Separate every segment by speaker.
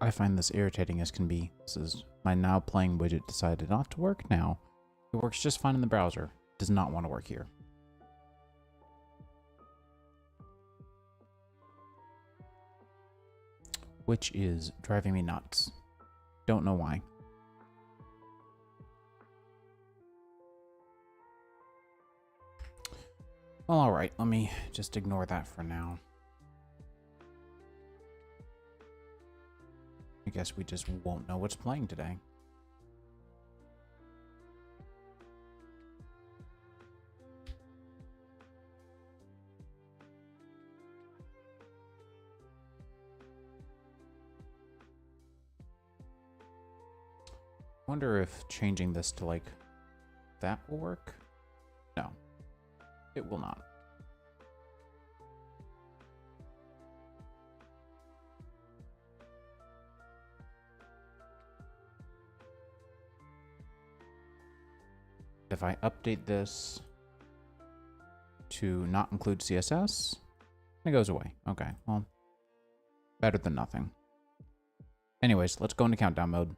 Speaker 1: I find this irritating as can be. This is my now playing widget decided not to work now. It works just fine in the browser. It does not want to work here. Which is driving me nuts. Don't know why. Well, alright, let me just ignore that for now. I guess we just won't know what's playing today. Wonder if changing this to like that will work? No, it will not. If I update this to not include CSS, it goes away. Okay, well, better than nothing. Anyways, let's go into countdown mode.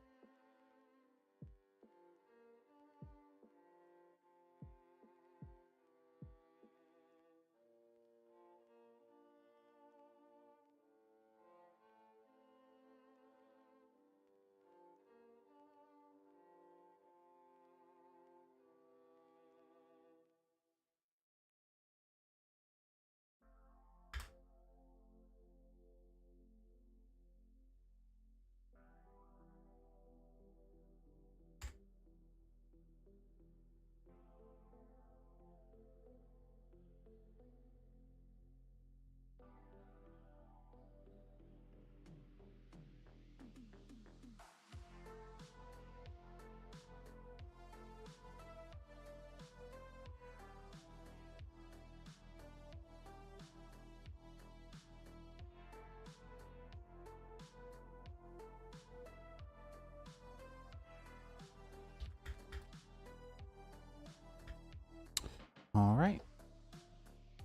Speaker 1: All right,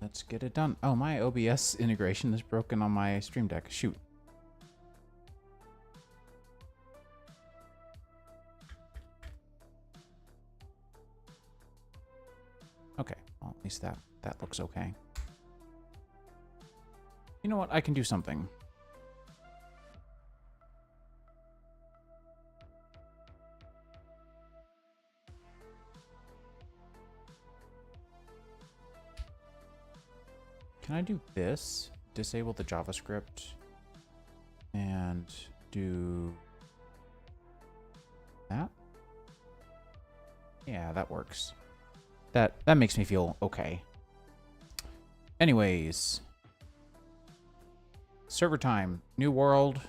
Speaker 1: let's get it done. Oh, my OBS integration is broken on my Stream Deck. Shoot. Okay, well, at least that looks okay. You know what? I can do something. Can I do this? Disable the JavaScript and do that? Yeah, that works. That makes me feel okay. Anyways, server time, new world,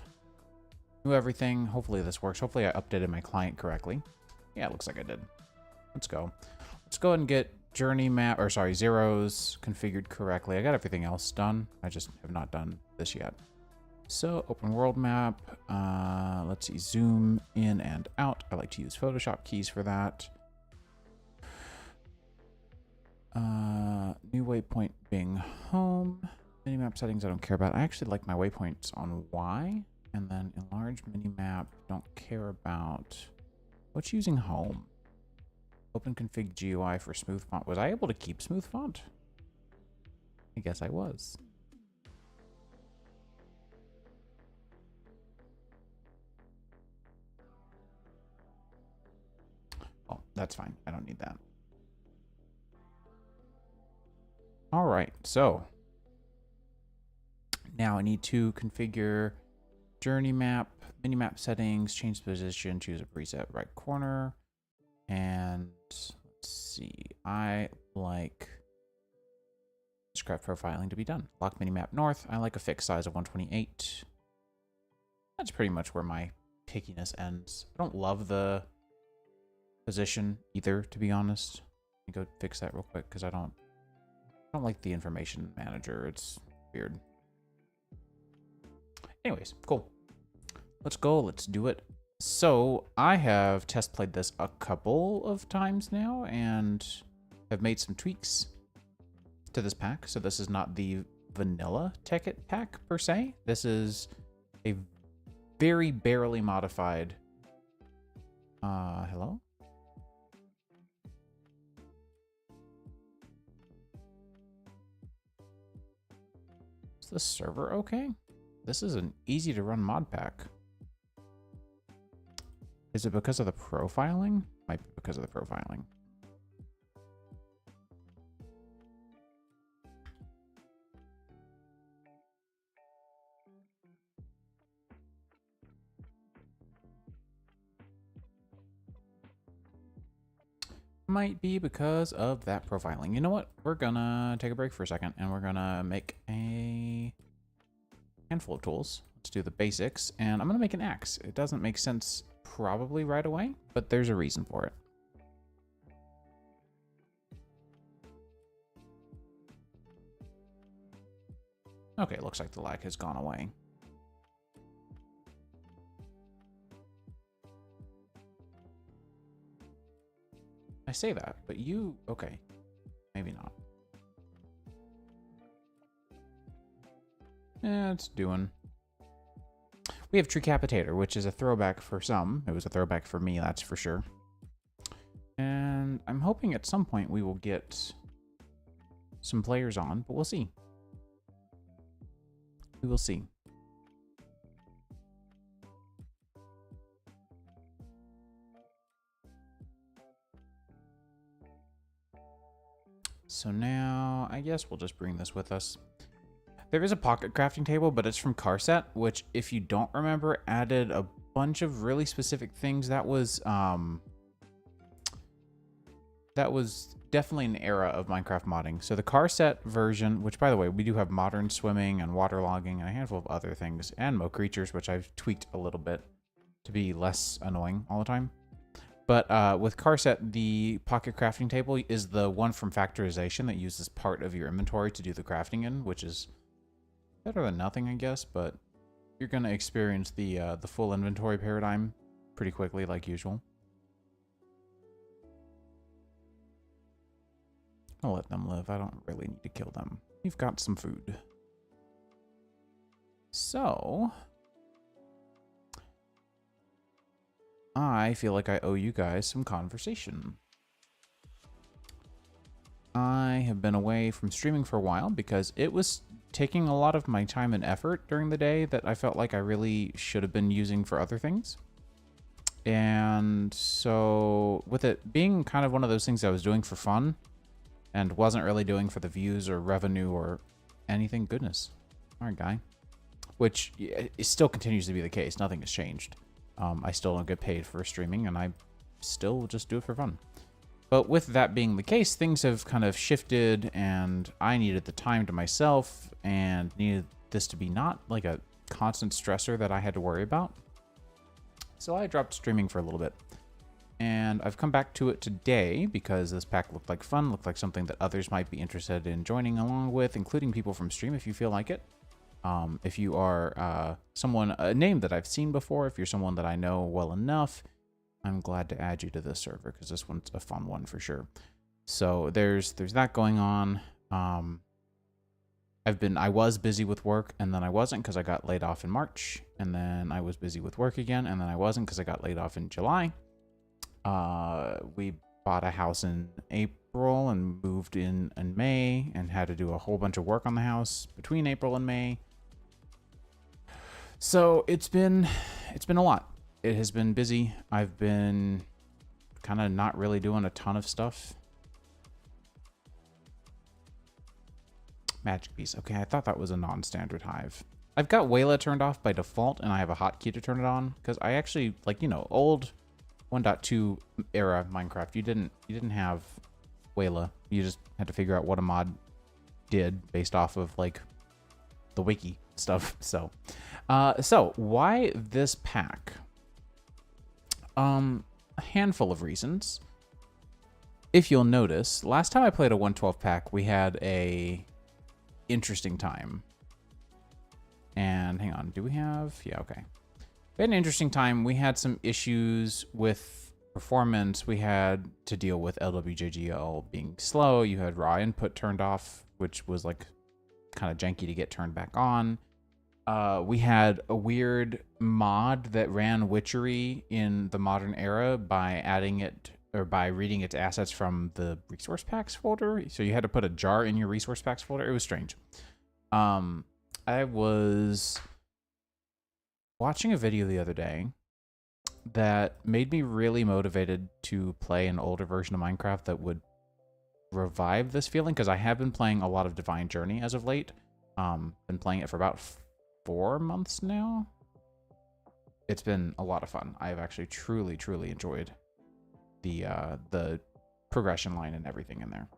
Speaker 1: new everything. Hopefully this works. Hopefully I updated my client correctly. Yeah, it looks like I did. Let's go. Let's go ahead and get journey map, or sorry, zeros configured correctly. I got everything else done. I just have not done this yet. So open world map. Let's see, zoom in and out. I like to use Photoshop keys for that. New waypoint being home. Minimap settings I don't care about. I actually like my waypoints on Y. And then enlarge minimap, don't care about. What's using home? Open config GUI for smooth font. Was I able to keep smooth font? I guess I was. Oh, that's fine. I don't need that. All right, so now I need to configure journey map, minimap settings, change position, choose a preset right corner. And let's see, I like script profiling to be done. Lock minimap north. I like a fixed size of 128. That's pretty much where my pickiness ends. I don't love the position either, to be honest. Let me go fix that real quick because I don't like the information manager. It's weird. Anyways, cool. Let's go. Let's do it. So I have test played this a couple of times now and have made some tweaks to this pack. So this is not the vanilla Tekkit pack per se. This is a very barely modified. Hello? Is the server okay? This is an easy to run mod pack. Is it because of the profiling? Might be because of the profiling. Might be because of that profiling. You know what? We're gonna take a break for a second and we're gonna make a handful of tools. Let's do the basics, and I'm gonna make an axe. It doesn't make sense probably right away, but there's a reason for it. Okay, looks like the lag has gone away. I say that, but you... Okay. Maybe not. Yeah, it's doing. We have Tricapitator, which is a throwback for some. It was a throwback for me, that's for sure. And I'm hoping at some point we will get some players on, but we'll see. We will see. So now, I guess we'll just bring this with us. There is a pocket crafting table, but it's from Carset, which, if you don't remember, added a bunch of really specific things. That was definitely an era of Minecraft modding. So the Carset version, which, by the way, we do have modern swimming and waterlogging and a handful of other things, and Mo creatures, which I've tweaked a little bit to be less annoying all the time. But with Carset, the pocket crafting table is the one from Factorization that uses part of your inventory to do the crafting in, which is better than nothing, I guess, but you're going to experience the full inventory paradigm pretty quickly, like usual. I'll let them live. I don't really need to kill them. You've got some food. So... I feel like I owe you guys some conversation. I have been away from streaming for a while because it was taking a lot of my time and effort during the day that I felt like I really should have been using for other things. And so with it being kind of one of those things I was doing for fun and wasn't really doing for the views or revenue or anything, goodness. All right, guy. Which it still continues to be the case. Nothing has changed. I still don't get paid for streaming, and I still just do it for fun. But with that being the case, things have kind of shifted, and I needed the time to myself and needed this to be not like a constant stressor that I had to worry about. So I dropped streaming for a little bit. And I've come back to it today because this pack looked like fun, looked like something that others might be interested in joining along with, including people from stream if you feel like it. If you are a name that I've seen before, if you're someone that I know well enough, I'm glad to add you to this server because this one's a fun one for sure. So there's that going on. I was busy with work, and then I wasn't because I got laid off in March, and then I was busy with work again, and then I wasn't because I got laid off in July. We bought a house in April and moved in May and had to do a whole bunch of work on the house between April and May. So it's been a lot. It has been busy. I've been kind of not really doing a ton of stuff. Magic piece. Okay, I thought that was a non-standard hive. I've got Wayla turned off by default, and I have a hotkey to turn it on because I actually, like, you know, old 1.2 era Minecraft, you didn't have Wayla. You just had to figure out what a mod did based off of like the wiki stuff. So why this pack? A handful of reasons. If you'll notice, last time I played a 112 pack, we had a interesting time. And hang on, do we have? Yeah, okay. We had an interesting time. We had some issues with performance. We had to deal with LWJGL being slow. You had raw input turned off, which was like kind of janky to get turned back on. we had a weird mod that ran witchery in the modern era by adding it or by reading its assets from the resource packs folder. So you had to put a jar in your resource packs folder. It was strange. I was watching a video the other day that made me really motivated to play an older version of Minecraft that would revive this feeling, because I have been playing a lot of Divine Journey as of late. Been playing it for about 4 months now. It's been a lot of fun. I have actually truly enjoyed the progression line and everything in there.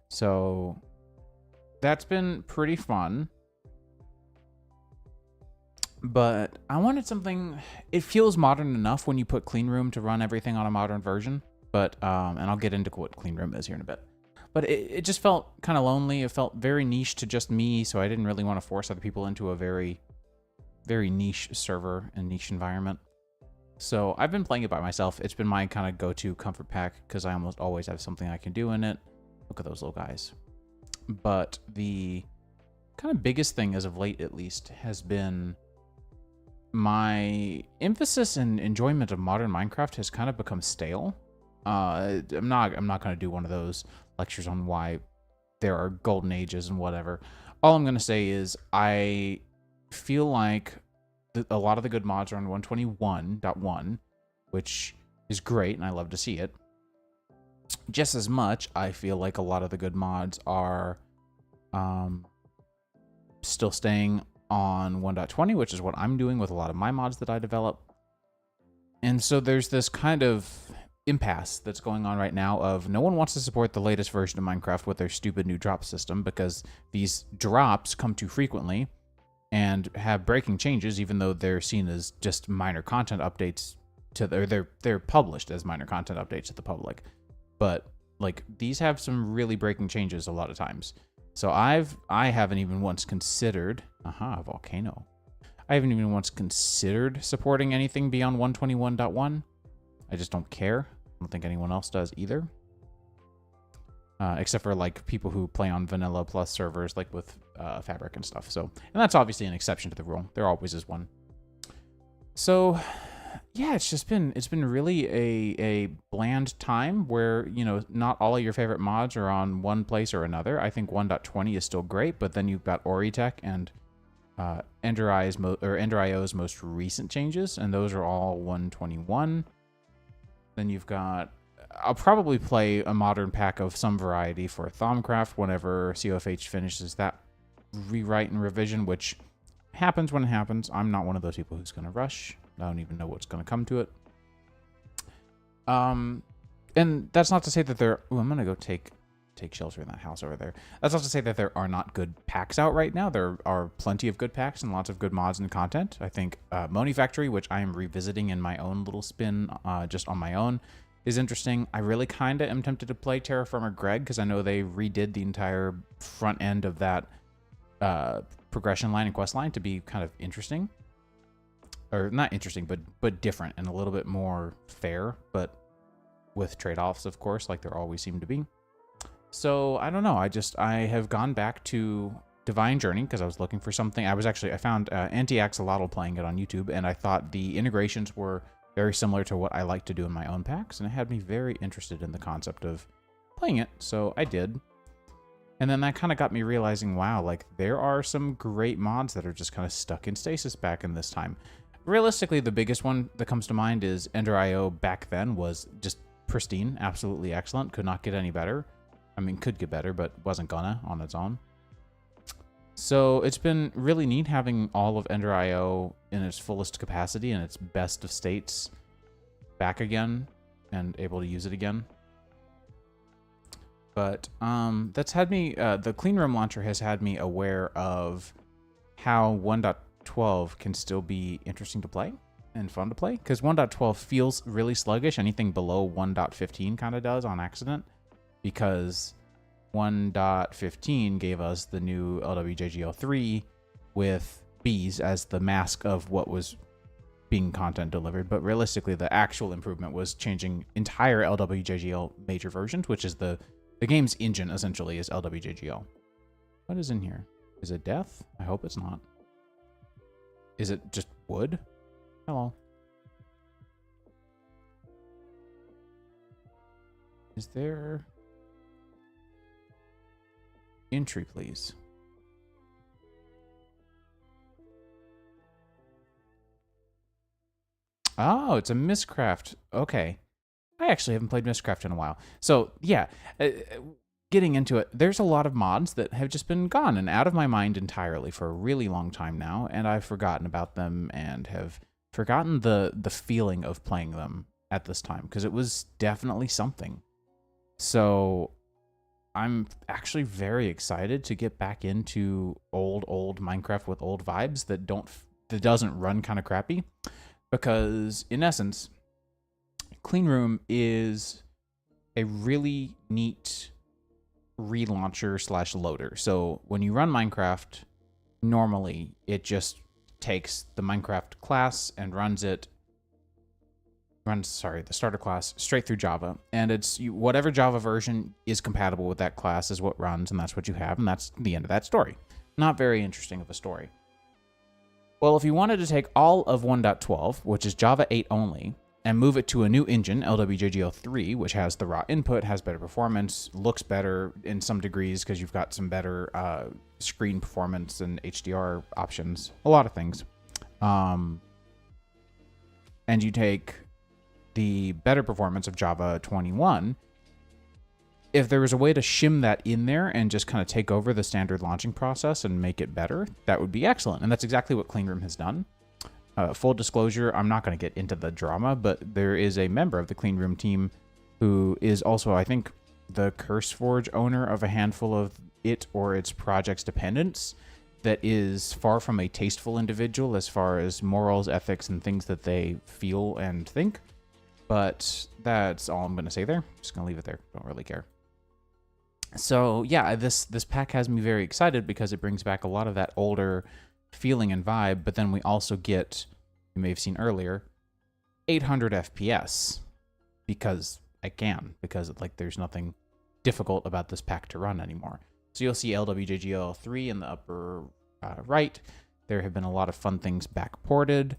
Speaker 1: So that's been pretty fun. But I wanted something. It feels modern enough when you put Clean Room to run everything on a modern version. But and I'll get into what Clean Room is here in a bit. But it just felt kind of lonely. It felt very niche to just me, so I didn't really want to force other people into a very niche server and niche environment. So I've been playing it by myself. It's been my kind of go-to comfort pack because I almost always have something I can do in it. Look at those little guys. But the kind of biggest thing as of late, at least, has been my emphasis and enjoyment of modern Minecraft has kind of become stale. I'm not going to do one of those lectures on why there are golden ages and whatever. All I'm going to say is I feel like a lot of the good mods are on 121.1, which is great, and I love to see it. Just as much, I feel like a lot of the good mods are still staying on 1.20, which is what I'm doing with a lot of my mods that I develop. And so there's this kind of impasse that's going on right now of no one wants to support the latest version of Minecraft with their stupid new drop system because these drops come too frequently and have breaking changes, even though they're seen as just minor content updates to they're published as minor content updates to the public. But like these have some really breaking changes a lot of times. So I haven't even once considered volcano. I haven't even once considered supporting anything beyond 121.1. I just don't care. I don't think anyone else does either. Except for like people who play on vanilla plus servers like with Fabric and stuff. So, and that's obviously an exception to the rule. There always is one. So yeah, it's been really a bland time where, you know, not all of your favorite mods are on one place or another. I think 1.20 is still great, but then you've got Oritech and Ender.io's most recent changes, and those are all 121. Then you've got, I'll probably play a modern pack of some variety for Thaumcraft whenever COFH finishes that rewrite and revision, which happens when it happens. I'm not one of those people who's going to rush. I don't even know what's going to come to it. And that's not to say that there... Ooh, I'm going to go take shelter in that house over there. That's not to say that there are not good packs out right now. There are plenty of good packs and lots of good mods and content. I think Moni Factory, which I am revisiting in my own little spin just on my own, is interesting. I really kind of am tempted to play Terraformer Greg because I know they redid the entire front end of that progression line and quest line to be kind of interesting. Or not interesting, but different and a little bit more fair, but with trade-offs, of course, like there always seem to be. So I don't know. I have gone back to Divine Journey because I was looking for something. I found Anti-Axolotl playing it on YouTube, and I thought the integrations were very similar to what I like to do in my own packs, and it had me very interested in the concept of playing it. So I did. And then that kind of got me realizing, wow, like there are some great mods that are just kind of stuck in stasis back in this time. Realistically, the biggest one that comes to mind is Ender.io back then was just pristine, absolutely excellent. Could not get any better. I mean, could get better, but wasn't gonna on its own. So it's been really neat having all of Ender.io in its fullest capacity and its best of states back again and able to use it again. But that's had me, the Clean Room launcher has had me aware of how 1.12 can still be interesting to play and fun to play, because 1.12 feels really sluggish. Anything below 1.15 kind of does on accident, because 1.15 gave us the new LWJGL3 with bees as the mask of what was being content delivered. But realistically, the actual improvement was changing entire LWJGL major versions, which is the game's engine essentially is LWJGL. What is in here? Is it death? I hope it's not. Is it just wood? Hello. Is there... Entry, please. Oh, it's a Mistcraft. Okay. I actually haven't played Mistcraft in a while. So, yeah, getting into it, there's a lot of mods that have just been gone and out of my mind entirely for a really long time now, and I've forgotten about them and have forgotten the feeling of playing them at this time, because it was definitely something. So I'm actually very excited to get back into old Minecraft with old vibes that doesn't run kind of crappy, because in essence, Clean Room is a really neat relauncher / loader. So when you run Minecraft, normally it just takes the Minecraft class and runs the starter class straight through Java, and it's whatever Java version is compatible with that class is what runs, and that's what you have, and that's the end of that story. Not very interesting of a story. Well, if you wanted to take all of 1.12, which is Java 8 only, and move it to a new engine, LWJGO3, which has the raw input, has better performance, looks better in some degrees because you've got some better screen performance and HDR options, a lot of things. And you take the better performance of Java 21, if there was a way to shim that in there and just kind of take over the standard launching process and make it better, that would be excellent. And that's exactly what Clean Room has done. Full disclosure, I'm not going to get into the drama, but there is a member of the Clean Room team who is also, I think, the CurseForge owner of a handful of it or its project's dependents that is far from a tasteful individual as far as morals, ethics, and things that they feel and think. But that's all I'm going to say there. Just going to leave it there. Don't really care. So yeah, this pack has me very excited because it brings back a lot of that older feeling and vibe, but then we also get, you may have seen earlier, 800 FPS because I can, because like there's nothing difficult about this pack to run anymore. So you'll see LWJGL3 in the upper right. There have been a lot of fun things back ported.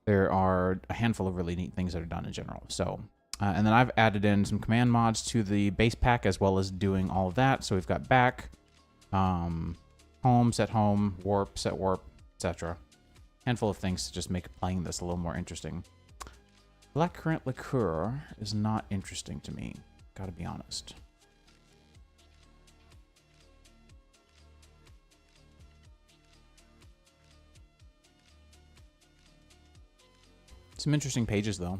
Speaker 1: There are a handful of really neat things that are done in general. So, and then I've added in some command mods to the base pack as well as doing all of that. So we've got back, home, set home, warp, set warp, etc. Handful of things to just make playing this a little more interesting. Blackcurrant liqueur is not interesting to me, gotta be honest. Some interesting pages, though.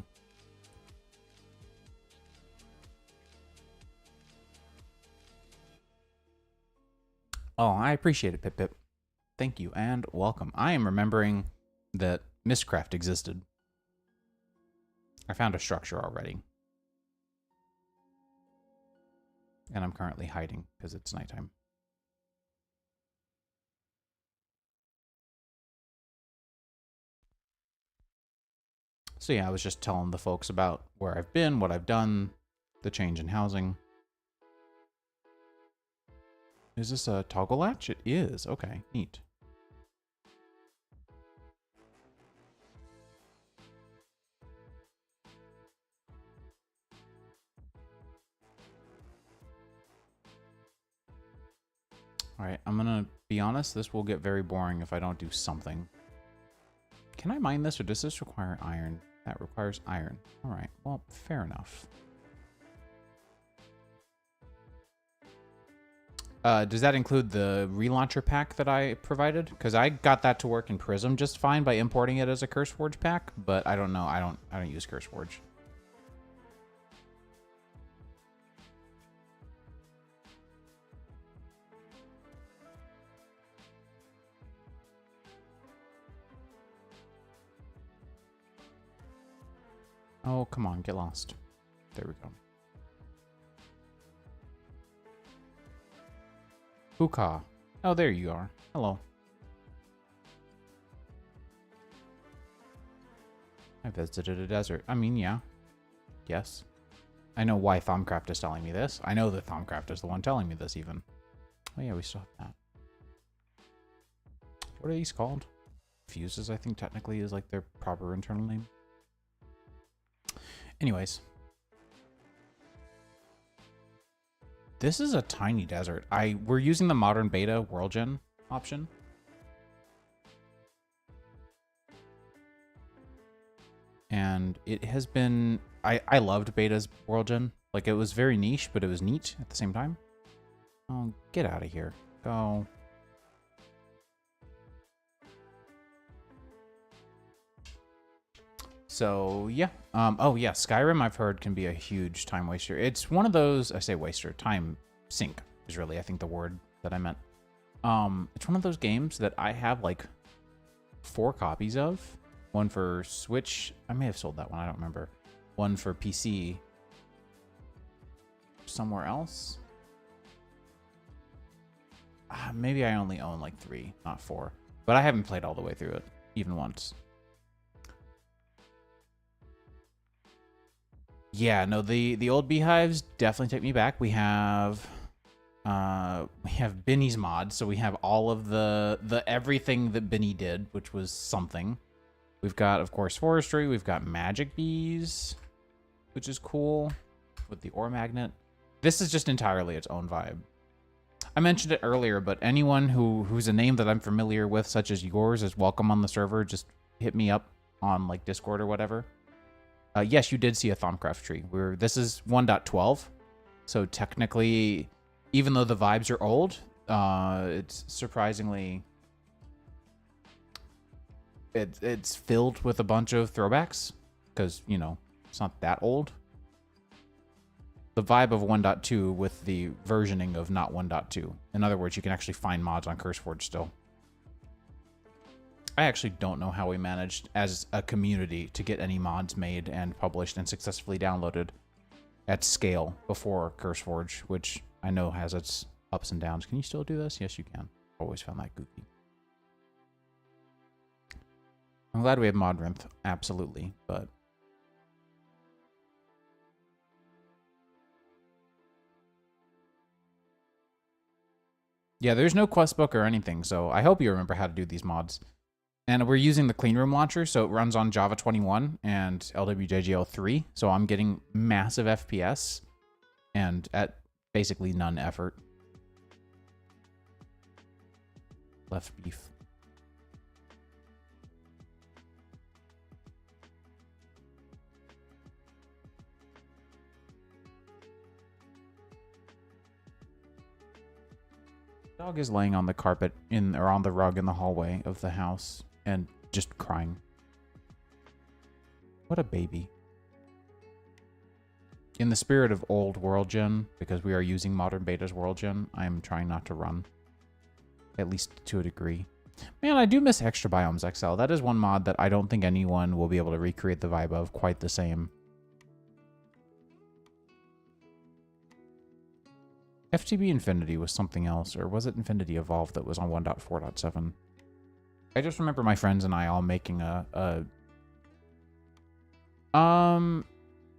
Speaker 1: Oh, I appreciate it, Pip Pip. Thank you, and welcome. I am remembering that Mistcraft existed. I found a structure already. And I'm currently hiding, because it's nighttime. So yeah, I was just telling the folks about where I've been, what I've done, the change in housing. Is this a toggle latch? It is. Okay, neat. Alright, I'm gonna be honest, this will get very boring if I don't do something. Can I mine this, or does this require iron? That requires iron. Alright, well, fair enough. Does that include the relauncher pack that I provided? Because I got that to work in Prism just fine by importing it as a CurseForge pack, but I don't know. I don't use CurseForge. Oh, come on, get lost. There we go. Hookah. Oh, there you are. Hello. I visited a desert. I mean, yeah. Yes. I know why Thaumcraft is telling me this. I know that Thaumcraft is the one telling me this, even. Oh, yeah, we still have that. What are these called? Fuses, I think technically is like their proper internal name. Anyways. This is a tiny desert. We're using the modern beta world gen option. And it has been, I loved beta's world gen. Like it was very niche, but it was neat at the same time. Oh, get out of here. Go. So yeah. Oh yeah, Skyrim I've heard can be a huge time waster. It's one of those, I say waster, time sink is really I think the word that I meant. It's one of those games that I have like 4 copies of. One for Switch. I may have sold that one, I don't remember. One for PC. Somewhere else. Maybe I only own like 3, not 4. But I haven't played all the way through it, even once. Yeah, no, the old beehives definitely take me back. We have Binny's mod, so we have all of the everything that Binny did, which was something. We've got, of course, forestry. We've got magic bees, which is cool, with the ore magnet. This is just entirely its own vibe. I mentioned it earlier, but anyone who's a name that I'm familiar with, such as yours, is welcome on the server. Just hit me up on like Discord or whatever. Yes, you did see a Thaumcraft tree. This is 1.12, so technically, even though the vibes are old, it's surprisingly it's filled with a bunch of throwbacks because you know it's not that old. The vibe of 1.2 with the versioning of not 1.2. In other words, you can actually find mods on CurseForge still. I actually don't know how we managed as a community to get any mods made and published and successfully downloaded at scale before CurseForge, which I know has its ups and downs. Can you still do this? Yes, you can. Always found that goofy. I'm glad we have Modrinth, absolutely, but yeah, there's no quest book or anything, so I hope you remember how to do these mods. And we're using the Cleanroom launcher, so it runs on Java 21 and LWJGL 3, so I'm getting massive FPS and at basically none effort. Left beef. Dog is laying on the carpet or on the rug in the hallway of the house and just crying. What a baby. In the spirit of old world gen, because we are using modern beta's world gen, I'm trying not to run. At least to a degree. Man, I do miss Extra Biomes XL. That is one mod that I don't think anyone will be able to recreate the vibe of quite the same. FTB Infinity was something else, or was it Infinity Evolved that was on 1.4.7? I just remember my friends and I all making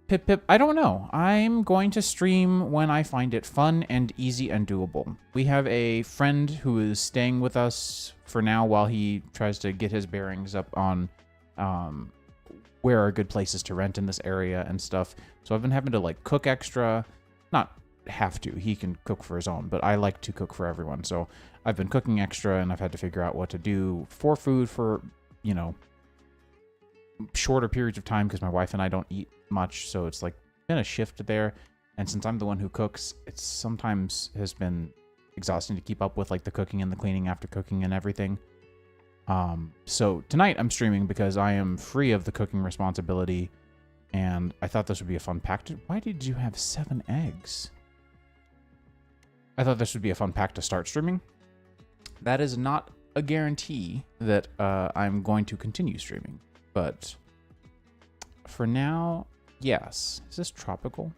Speaker 1: Pip, I don't know. I'm going to stream when I find it fun and easy and doable. We have a friend who is staying with us for now while he tries to get his bearings up on where are good places to rent in this area and stuff. So I've been having to like cook extra, not have to, he can cook for his own, but I like to cook for everyone. So I've been cooking extra and I've had to figure out what to do for food for, you know, shorter periods of time because my wife and I don't eat much. So it's like been a shift there. And since I'm the one who cooks, it's sometimes has been exhausting to keep up with like the cooking and the cleaning after cooking and everything. So tonight I'm streaming because I am free of the cooking responsibility and I thought this would be a fun pack. Why did you have 7 eggs? I thought this would be a fun pack to start streaming. That is not a guarantee that I'm going to continue streaming, but for now, yes. Is this tropical?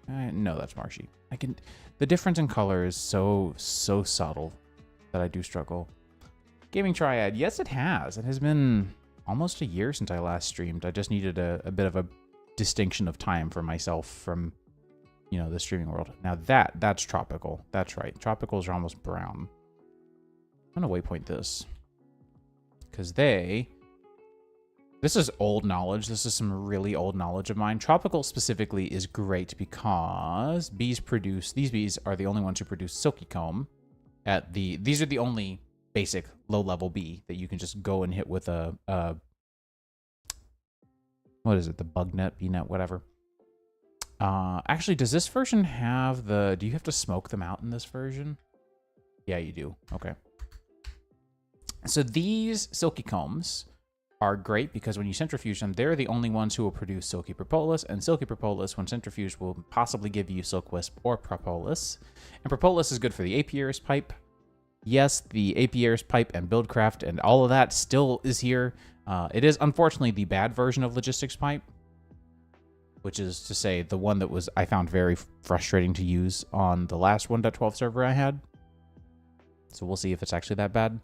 Speaker 1: No, that's marshy. The difference in color is so subtle that I do struggle. Gaming Triad, yes, it has. It has been almost a year since I last streamed. I just needed a bit of a distinction of time for myself from, you know, the streaming world. Now that's tropical. That's right. Tropicals are almost brown. I'm gonna waypoint this. because this is old knowledge. This is some really old knowledge of mine. Tropical specifically is great because these bees are the only ones who produce silky comb. These are the only basic low-level bee that you can just go and hit with a what is it? The bug net, bee net, whatever. Actually, does this version have do you have to smoke them out in this version? Yeah, you do. Okay. So these silky combs are great because when you centrifuge them, they're the only ones who will produce silky propolis, and silky propolis, when centrifuged, will possibly give you silk wisp or propolis. And propolis is good for the apiarist pipe. Yes, the apiarist pipe and buildcraft and all of that still is here. It is unfortunately the bad version of logistics pipe, which is to say the one that I found very frustrating to use on the last 1.12 server I had. So we'll see if it's actually that bad.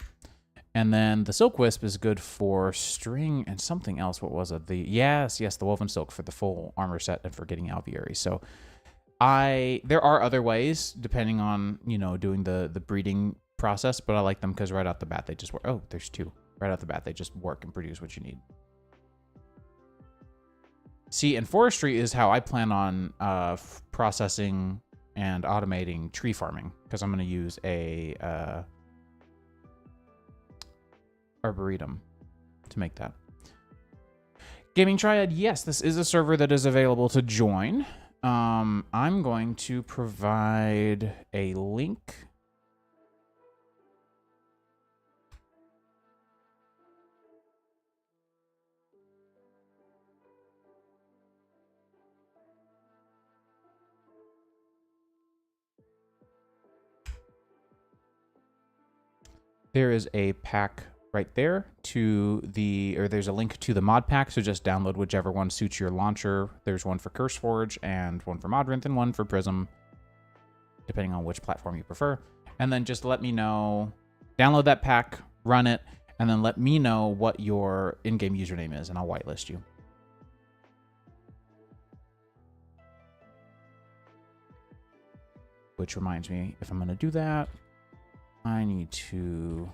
Speaker 1: And then the silk wisp is good for string and something else. What was it? Yes, the woven silk for the full armor set and for getting alveoli. So there are other ways depending on, doing the breeding process, but I like them because right out the bat they just work. Oh, there's two. Right out the bat they just work and produce what you need. See, and forestry is how I plan on processing and automating tree farming, because I'm going to use a arboretum to make that. Gaming Triad, yes, this is a server that is available to join. I'm going to provide a link. There is a pack right there there's a link to the mod pack, so just download whichever one suits your launcher. There's one for CurseForge and one for Modrinth and one for Prism, depending on which platform you prefer. And then just let me know, download that pack, run it, and then let me know what your in-game username is, and I'll whitelist you. Which reminds me, if I'm going to do that, I need to...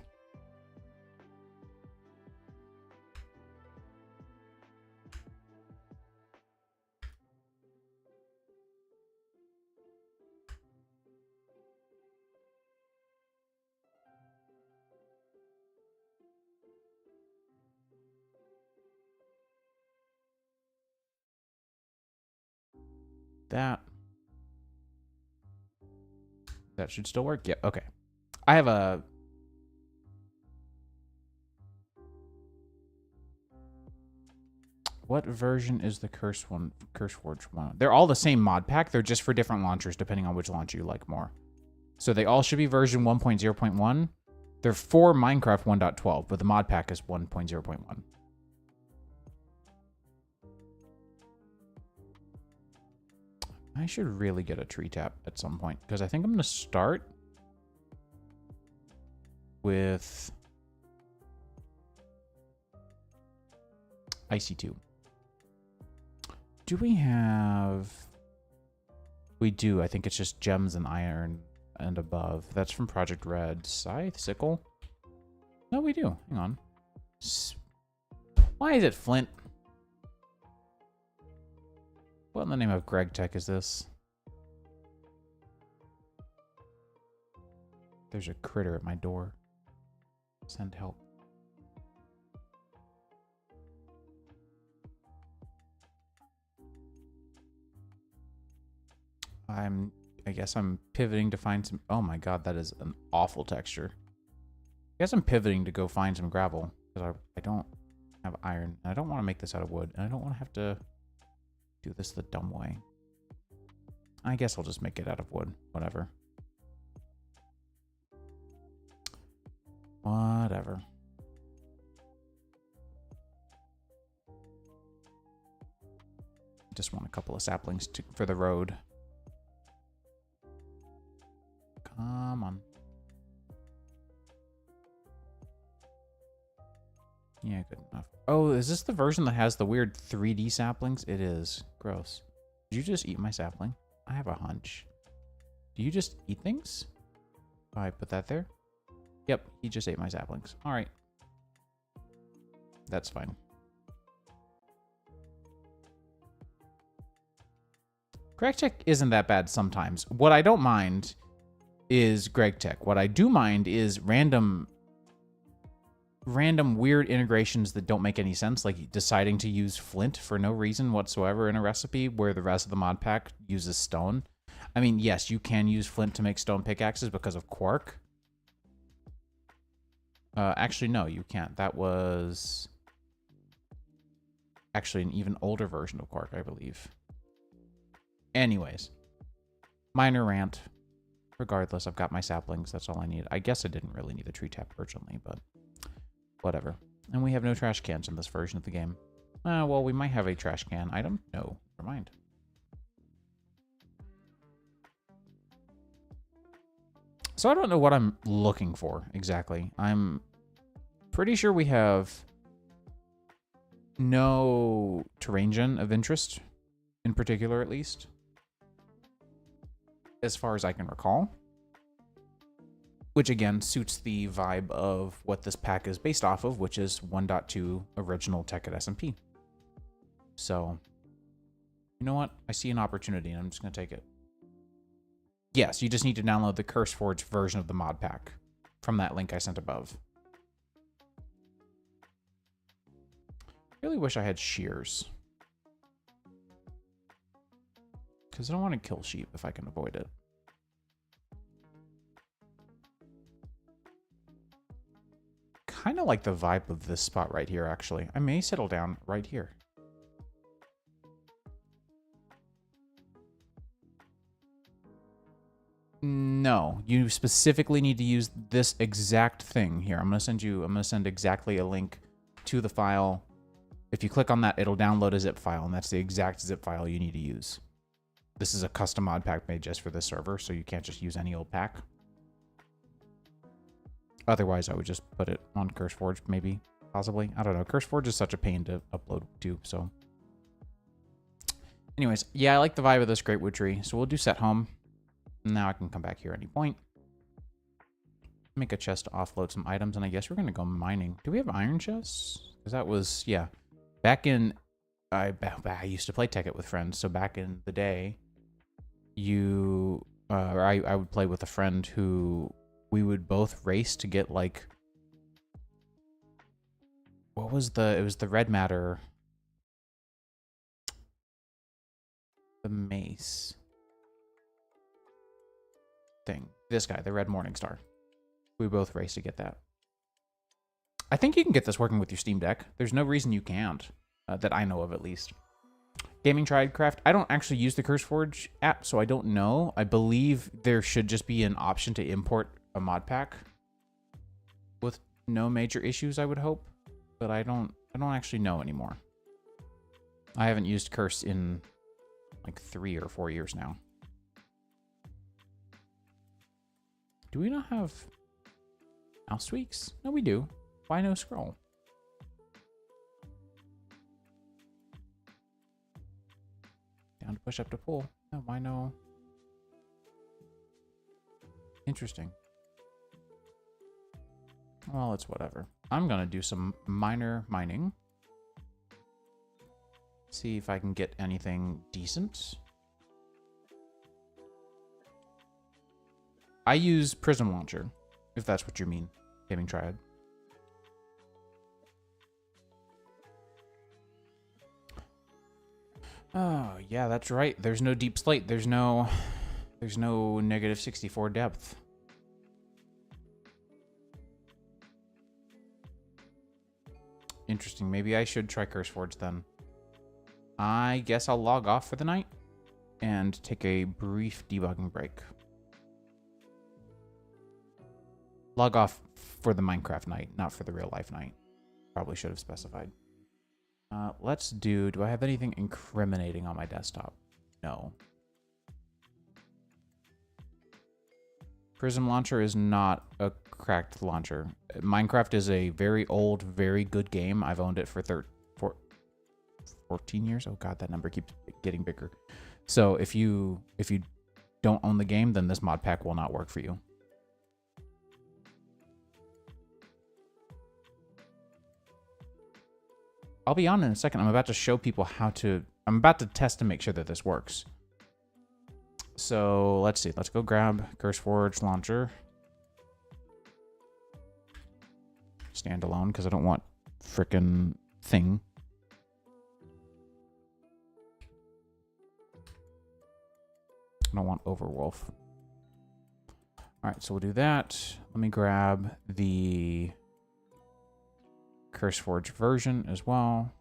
Speaker 1: That should still work. Yep, okay. I have a... What version is the CurseForge one? They're all the same mod pack. They're just for different launchers, depending on which launcher you like more. So they all should be version 1.0.1. They're for Minecraft 1.12, but the mod pack is 1.0.1. I should really get a tree tap at some point, because I think I'm going to start with IC2. Do we have... We do. I think it's just gems and iron and above. That's from Project Red. Scythe? Sickle? No, we do. Hang on. Why is it flint? What in the name of Greg Tech is this? There's a critter at my door. Send help. I guess I'm pivoting to find some... Oh my god, that is an awful texture. I guess I'm pivoting to go find some gravel, because I don't have iron. And I don't want to make this out of wood. And I don't want to have to do this the dumb way. I guess I'll just make it out of wood. Whatever. Whatever. Just want a couple of saplings for the road. Come on. Yeah, good enough. Oh, is this the version that has the weird 3D saplings? It is. Gross. Did you just eat my sapling? I have a hunch. Do you just eat things? Oh, I put that there? Yep, he just ate my saplings. All right. That's fine. GregTech isn't that bad sometimes. What I don't mind is GregTech. What I do mind is random weird integrations that don't make any sense, like deciding to use flint for no reason whatsoever in a recipe where the rest of the mod pack uses stone. I mean, yes, you can use flint to make stone pickaxes because of quark. Actually, no, you can't. That was actually an even older version of quark, I believe. Anyways, minor rant. Regardless, I've got my saplings. That's all I need. I guess I didn't really need the tree tap urgently, but whatever. And we have no trash cans in this version of the game. Well, we might have a trash can item. No, never mind. So I don't know what I'm looking for exactly. I'm pretty sure we have no terrain gen of interest, in particular at least, as far as I can recall. Which again suits the vibe of what this pack is based off of, which is 1.2 original Tekkit SMP. So, you know what? I see an opportunity and I'm just going to take it. Yes, you just need to download the CurseForge version of the mod pack from that link I sent above. Really wish I had shears. Because I don't want to kill sheep if I can avoid it. Kind of like the vibe of this spot right here, actually. I may settle down right here. No, you specifically need to use this exact thing here. I'm going to send exactly a link to the file. If you click on that, it'll download a zip file, and that's the exact zip file you need to use. This is a custom mod pack made just for this server, so you can't just use any old pack. Otherwise, I would just put it on CurseForge, maybe, possibly. I don't know. CurseForge is such a pain to upload to, so. Anyways, yeah, I like the vibe of this greatwood tree, so we'll do set home. Now I can come back here at any point. Make a chest to offload some items, and I guess we're going to go mining. Do we have iron chests? Because that was, yeah. Back in, I used to play Tekkit with friends, so back in the day, I would play with a friend who we would both race to get, like, it was the red matter, the mace thing. This guy, the red morning star. We both raced to get that. I think you can get this working with your Steam Deck. There's no reason you can't, that I know of at least. Gaming Tridecraft. I don't actually use the CurseForge app, so I don't know. I believe there should just be an option to import a mod pack with no major issues, I would hope. But I don't actually know anymore. I haven't used Curse in like 3 or 4 years now. Do we not have mouse tweaks? No, we do. Why no scroll? Down to push, up to pull. No, why no? Interesting. Well, it's whatever. I'm gonna do some minor mining. See if I can get anything decent. I use Prism Launcher, if that's what you mean, Gaming Triad. Oh, yeah, that's right. There's no deep slate. There's no negative 64 depth. Interesting. Maybe I should try CurseForge then. I guess I'll log off for the night and take a brief debugging break. Log off for the Minecraft night, not for the real life night. Probably should have specified. Let's do I have anything incriminating on my desktop? No. Prism Launcher is not a cracked launcher. Minecraft is a very old, very good game. I've owned it for 14 years. Oh god, that number keeps getting bigger. So if you don't own the game, then this mod pack will not work for you. I'll be on in a second. I'm about to show people how to... I'm about to test to make sure that this works. So let's see. Let's go grab CurseForge launcher. Standalone, because I don't want frickin' thing. I don't want Overwolf. All right, so we'll do that. Let me grab the CurseForge version as well.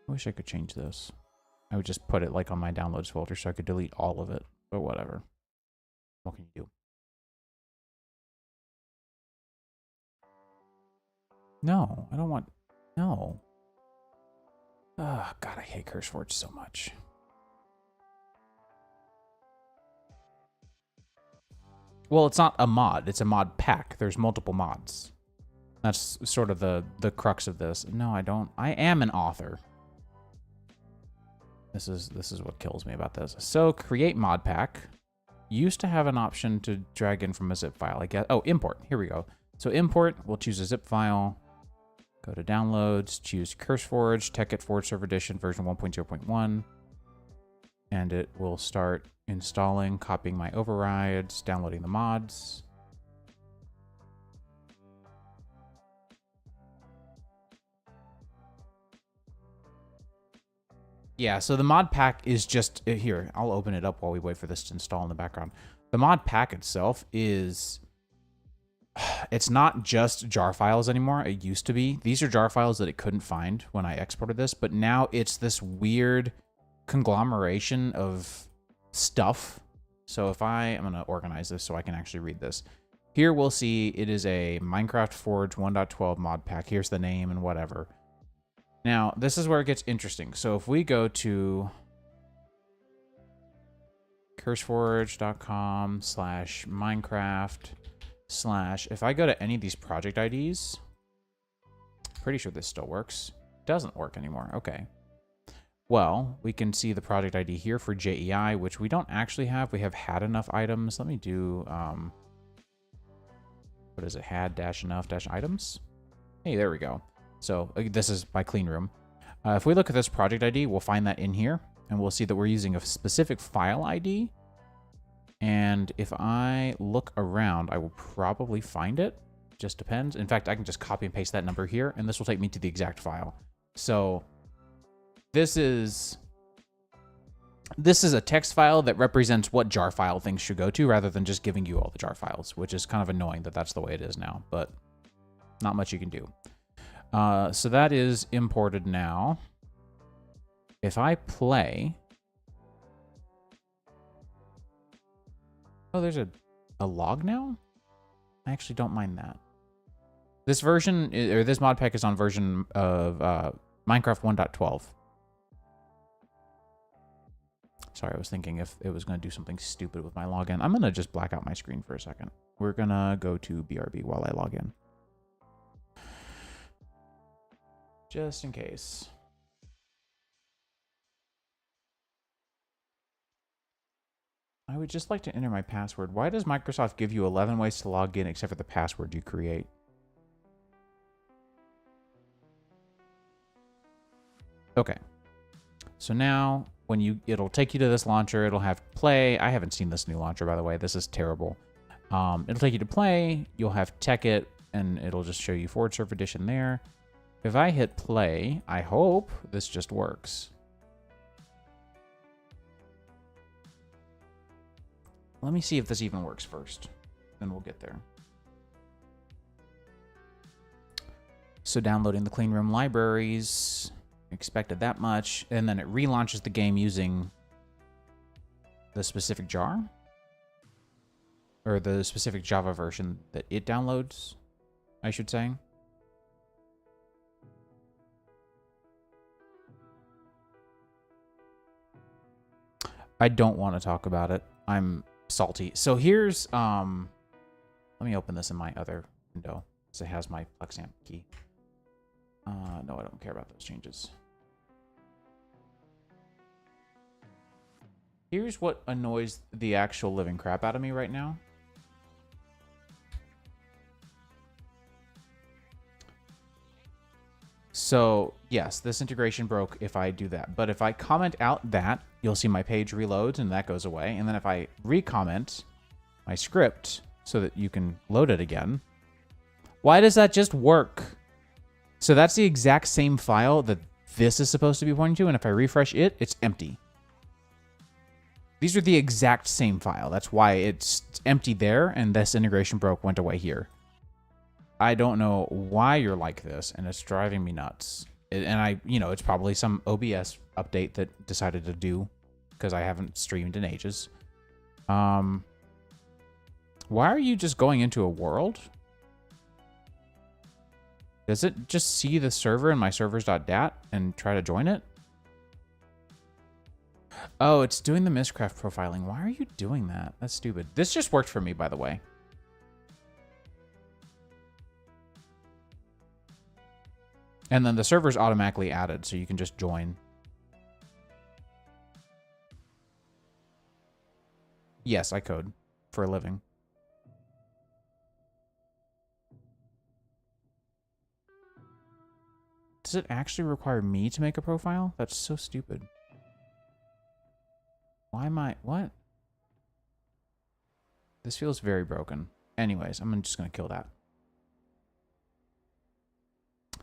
Speaker 1: I wish I could change this. I would just put it like on my downloads folder so I could delete all of it, but whatever. What can you do? No, I don't want... No. Oh, God, I hate CurseForge so much. Well, it's not a mod. It's a mod pack. There's multiple mods. That's sort of the crux of this. No, I don't. I am an author. This is what kills me about this. So, create mod pack. Used to have an option to drag in from a zip file, I guess. Oh, import. Here we go. So, import. We'll choose a zip file. Go to downloads, choose CurseForge, Tekkit Forge Server Edition version 1.0.1, and it will start installing, copying my overrides, downloading the mods. Yeah, so the mod pack is just here. I'll open it up while we wait for this to install in the background. The mod pack itself is... It's not just jar files anymore. It used to be. These are jar files that it couldn't find when I exported this, but now it's this weird conglomeration of stuff. So if I'm going to organize this so I can actually read this. Here we'll see it is a Minecraft Forge 1.12 mod pack. Here's the name and whatever. Now, this is where it gets interesting. So if we go to curseforge.com/Minecraft/ if I go to any of these project IDs, pretty sure this still works. Doesn't work anymore. Okay. Well, we can see the project ID here for JEI, which we don't actually have. We have had enough items. Let me do, what is it? Had-enough-items. Hey, there we go. So this is my clean room. If we look at this project ID, we'll find that in here, and we'll see that we're using a specific file ID. And if I look around, I will probably find it. Just depends. In fact, I can just copy and paste that number here, and this will take me to the exact file. So this is a text file that represents what jar file things should go to, rather than just giving you all the jar files, which is kind of annoying that that's the way it is now, but not much you can do. So that is imported now. If I play... Oh, there's a log now? I actually don't mind that. This version, or this mod pack is on version of Minecraft 1.12. Sorry, I was thinking if it was going to do something stupid with my login. I'm going to just black out my screen for a second. We're going to go to BRB while I log in. Just in case. I would just like to enter my password. Why does Microsoft give you 11 ways to log in except for the password you create? Okay. So now when it'll take you to this launcher, it'll have play. I haven't seen this new launcher, by the way. This is terrible. It'll take you to play. You'll have Tekkit, and it'll just show you Forge Server Edition there. If I hit play, I hope this just works. Let me see if this even works first. Then we'll get there. So downloading the clean room libraries. Expected that much. And then it relaunches the game using the specific jar. Or the specific Java version that it downloads, I should say. I don't want to talk about it. I'm salty. So here's, let me open this in my other window, because it has my Plexamp key. No, I don't care about those changes. Here's what annoys the actual living crap out of me right now. So, yes, this integration broke if I do that. But if I comment out that, you'll see my page reloads and that goes away. And then if I recomment my script so that you can load it again, why does that just work? So that's the exact same file that this is supposed to be pointing to. And if I refresh it, it's empty. These are the exact same file. That's why it's empty there, and this integration broke went away here. I don't know why you're like this, and it's driving me nuts. And it's probably some OBS update that decided to do, because I haven't streamed in ages. Why are you just going into a world? Does it just see the server in my servers.dat and try to join it? Oh, it's doing the Mistcraft profiling. Why are you doing that? That's stupid. This just worked for me, by the way. And then the server's automatically added, so you can just join. Yes, I code for a living. Does it actually require me to make a profile? That's so stupid. Why am I... What? This feels very broken. Anyways, I'm just going to kill that.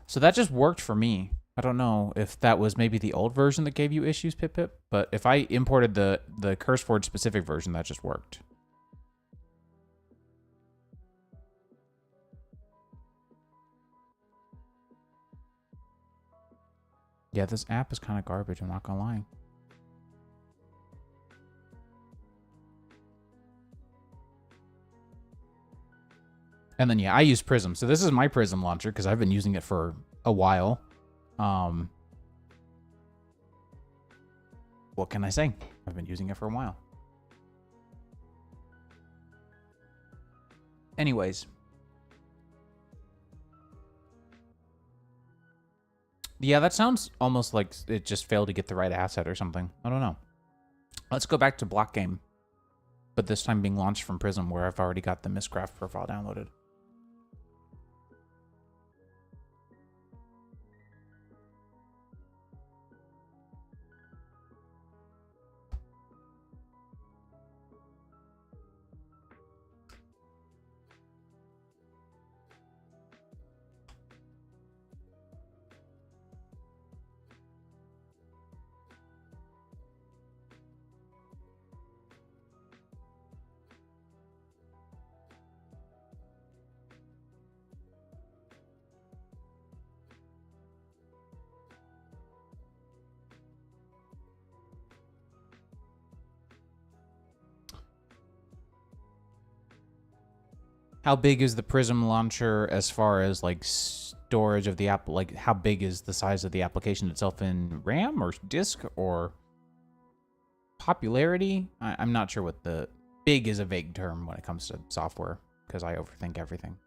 Speaker 1: So that just worked for me. I don't know if that was maybe the old version that gave you issues, Pip Pip. But if I imported the CurseForge specific version, that just worked. Yeah, this app is kind of garbage, I'm not going to lie. And then, yeah, I use Prism. So this is my Prism launcher because I've been using it for a while. What can I say? I've been using it for a while. Anyways. Yeah, that sounds almost like it just failed to get the right asset or something. I don't know. Let's go back to Block Game. But this time being launched from Prism where I've already got the Mistcraft profile downloaded. How big is the Prism launcher as far as like storage of the app? Like how big is the size of the application itself in RAM or disk or popularity? I'm not sure what the big is a vague term when it comes to software because I overthink everything.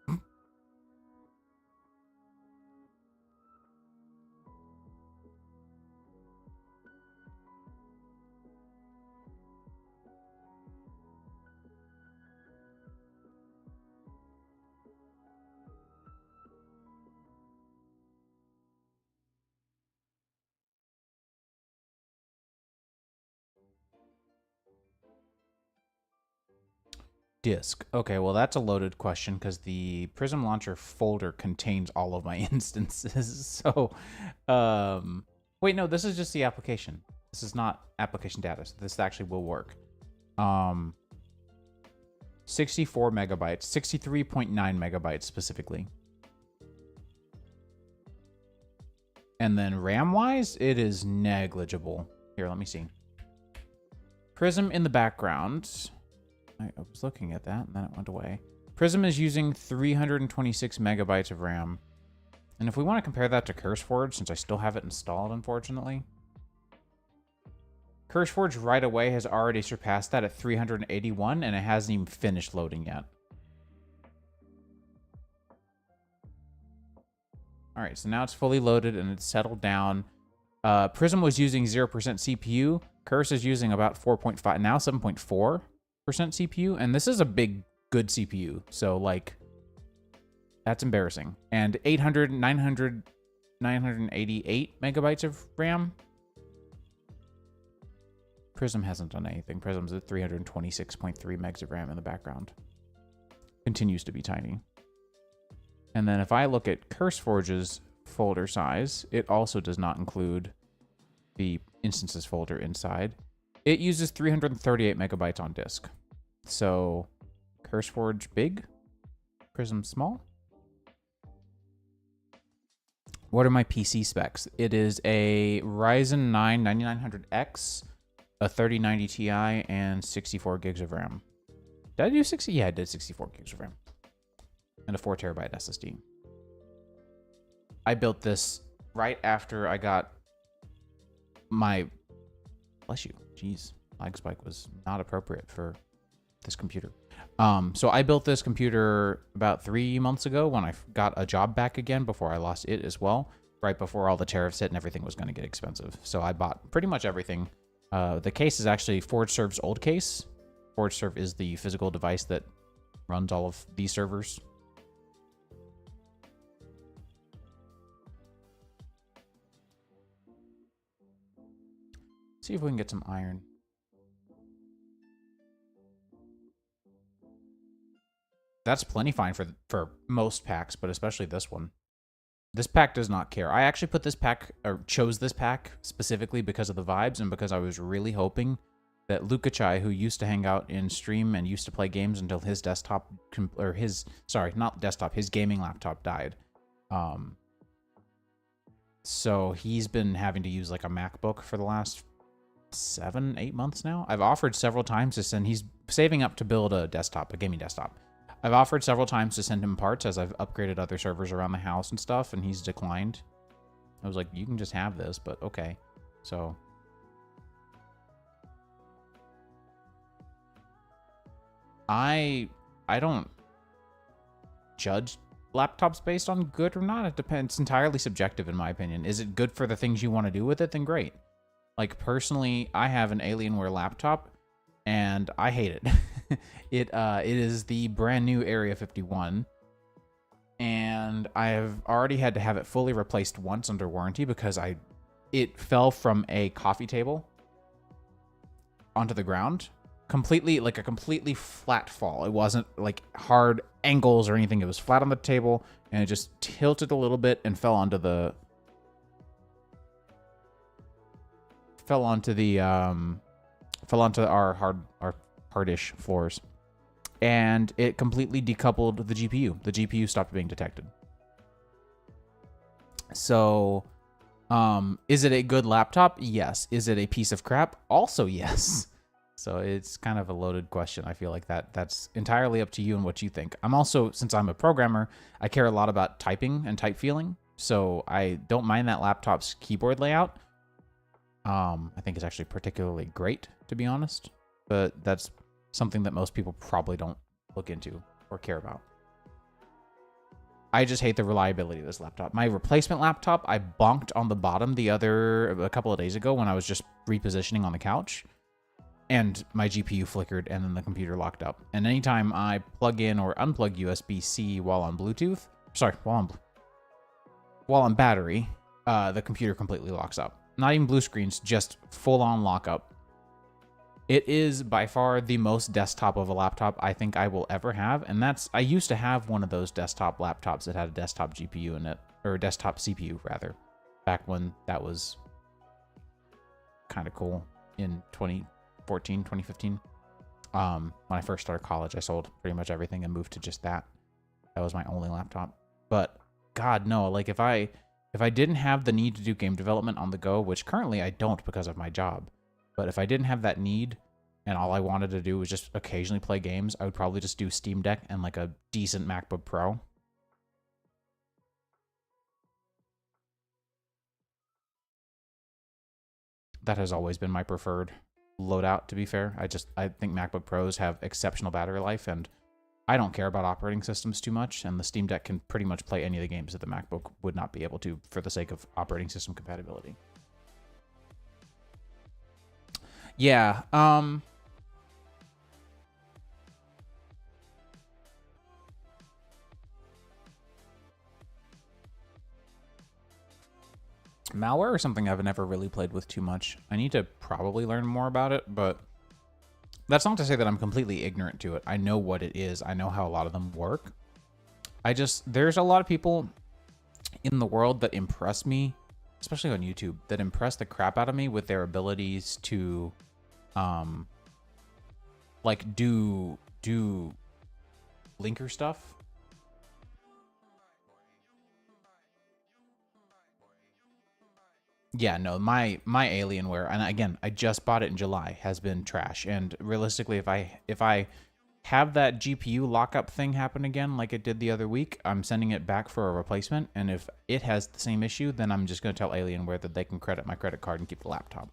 Speaker 1: Disk. Okay, well, that's a loaded question because the Prism Launcher folder contains all of my instances. So, wait, no, this is just the application. This is not application data. So this actually will work. 64 megabytes, 63.9 megabytes specifically. And then RAM-wise, it is negligible. Here, let me see. Prism in the background. I was looking at that, and then it went away. Prism is using 326 megabytes of RAM. And if we want to compare that to CurseForge, since I still have it installed, unfortunately. CurseForge right away has already surpassed that at 381, and it hasn't even finished loading yet. All right, so now it's fully loaded, and it's settled down. Prism was using 0% CPU. Curse is using about 4.5, now 7.4% CPU, and this is a big, good CPU. So, like, that's embarrassing. And 988 megabytes of RAM. Prism hasn't done anything. Prism's at 326.3 megs of RAM in the background. Continues to be tiny. And then if I look at CurseForge's folder size, it also does not include the instances folder inside. It uses 338 megabytes on disk. So CurseForge big, Prism small. What are my PC specs? It is a Ryzen 9 9900X, a 3090 Ti, and 64 gigs of RAM. Did I do 60? Yeah, I did 64 gigs of RAM. And a 4 terabyte SSD. I built this right after I got my... Bless you. Jeez. Lag spike was not appropriate for this computer. So I built this computer about 3 months ago when I got a job back again before I lost it as well. Right before all the tariffs hit and everything was going to get expensive. So I bought pretty much everything. The case is actually ForgeServe's old case. ForgeServe is the physical device that runs all of these servers. See if we can get some iron. That's plenty fine for most packs, but especially this one. This pack does not care. I actually put this pack, or chose this pack specifically because of the vibes and because I was really hoping that Lukachai, who used to hang out in stream and used to play games until his desktop, or his, sorry, not desktop, his gaming laptop died. So he's been having to use like a MacBook for the last 7-8 months now. I've offered several times to send, he's saving up to build a desktop, a gaming desktop. I've offered several times to send him parts as I've upgraded other servers around the house and stuff, and he's declined. I was like, you can just have this, but okay. So I don't judge laptops based on good or not. It depends. It's entirely subjective in my opinion. Is it good for the things you want to do with it? Then great. Like personally, I have an Alienware laptop and I hate it. It is the brand new Area 51, and I have already had to have it fully replaced once under warranty because it fell from a coffee table onto the ground. Completely, like a completely flat fall. It wasn't like hard angles or anything. It was flat on the table and it just tilted a little bit and fell onto our hardish floors, and it completely decoupled the GPU. The GPU stopped being detected. So, is it a good laptop? Yes. Is it a piece of crap? Also, yes. So it's kind of a loaded question. I feel like that's entirely up to you and what you think. I'm also, since I'm a programmer, I care a lot about typing and type feeling. So I don't mind that laptop's keyboard layout. I think it's actually particularly great, to be honest. But that's something that most people probably don't look into or care about. I just hate the reliability of this laptop. My replacement laptop, I bonked on the bottom a couple of days ago when I was just repositioning on the couch. And my GPU flickered and then the computer locked up. And anytime I plug in or unplug USB-C while on Bluetooth, while on battery, the computer completely locks up. Not even blue screens, just full-on lockup. It is by far the most desktop of a laptop I think I will ever have. And I used to have one of those desktop laptops that had a desktop GPU in it, or a desktop CPU rather, back when that was kind of cool in 2014, 2015. When I first started college, I sold pretty much everything and moved to just that. That was my only laptop. But God, no, like if I didn't have the need to do game development on the go, which currently I don't because of my job, but if I didn't have that need and all I wanted to do was just occasionally play games, I would probably just do Steam Deck and like a decent MacBook Pro. That has always been my preferred loadout, to be fair. I think MacBook Pros have exceptional battery life, and I don't care about operating systems too much, and the Steam Deck can pretty much play any of the games that the MacBook would not be able to for the sake of operating system compatibility. Yeah. Malware is something I've never really played with too much. I need to probably learn more about it, but that's not to say that I'm completely ignorant to it. I know what it is. I know how a lot of them work. There's a lot of people in the world that impress me, especially on YouTube, that impress the crap out of me with their abilities to, like do linker stuff. Yeah, no, my Alienware, and again, I just bought it in July, has been trash. And realistically, if I have that GPU lockup thing happen again like it did the other week, I'm sending it back for a replacement. And if it has the same issue, then I'm just going to tell Alienware that they can credit my credit card and keep the laptop,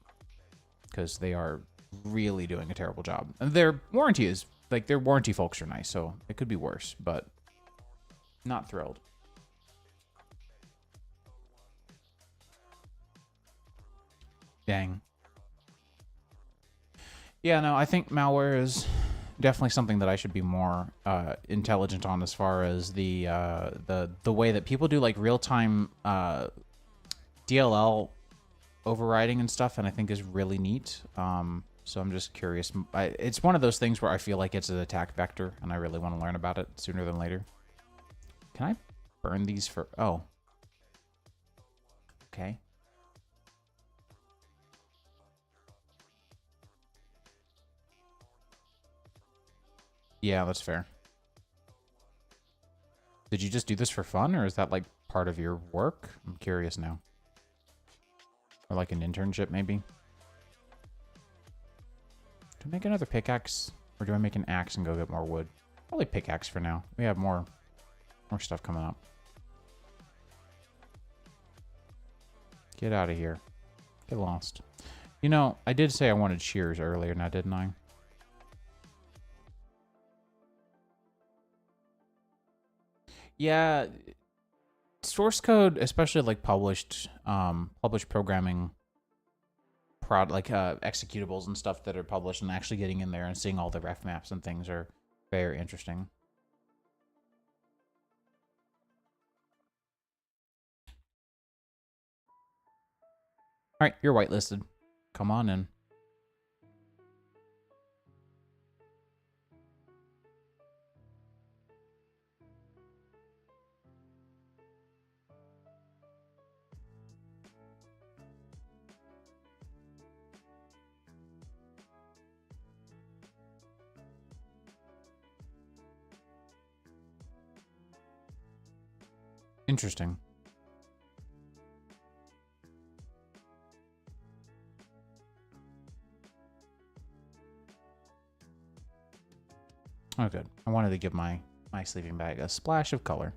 Speaker 1: because they are really doing a terrible job. And their warranty is, like, their warranty folks are nice, so it could be worse, but not thrilled. Dang. Yeah, no, I think malware is definitely something that I should be more intelligent on, as far as the way that people do like real-time DLL overriding and stuff, and I think is really neat. So I'm just curious. It's one of those things where I feel like it's an attack vector, and I really want to learn about it sooner than later. Can I burn these for... Oh. Okay. Yeah, that's fair. Did you just do this for fun, or is that like part of your work? I'm curious now. Or like an internship, maybe? Do I make another pickaxe? Or do I make an axe and go get more wood? Probably pickaxe for now. We have more stuff coming up. Get out of here. Get lost. You know, I did say I wanted shears earlier now, didn't I? Yeah, source code, especially like published programming executables and stuff that are published, and actually getting in there and seeing all the ref maps and things are very interesting. All right, you're whitelisted. Come on in. Interesting. Oh, good. I wanted to give my sleeping bag a splash of color.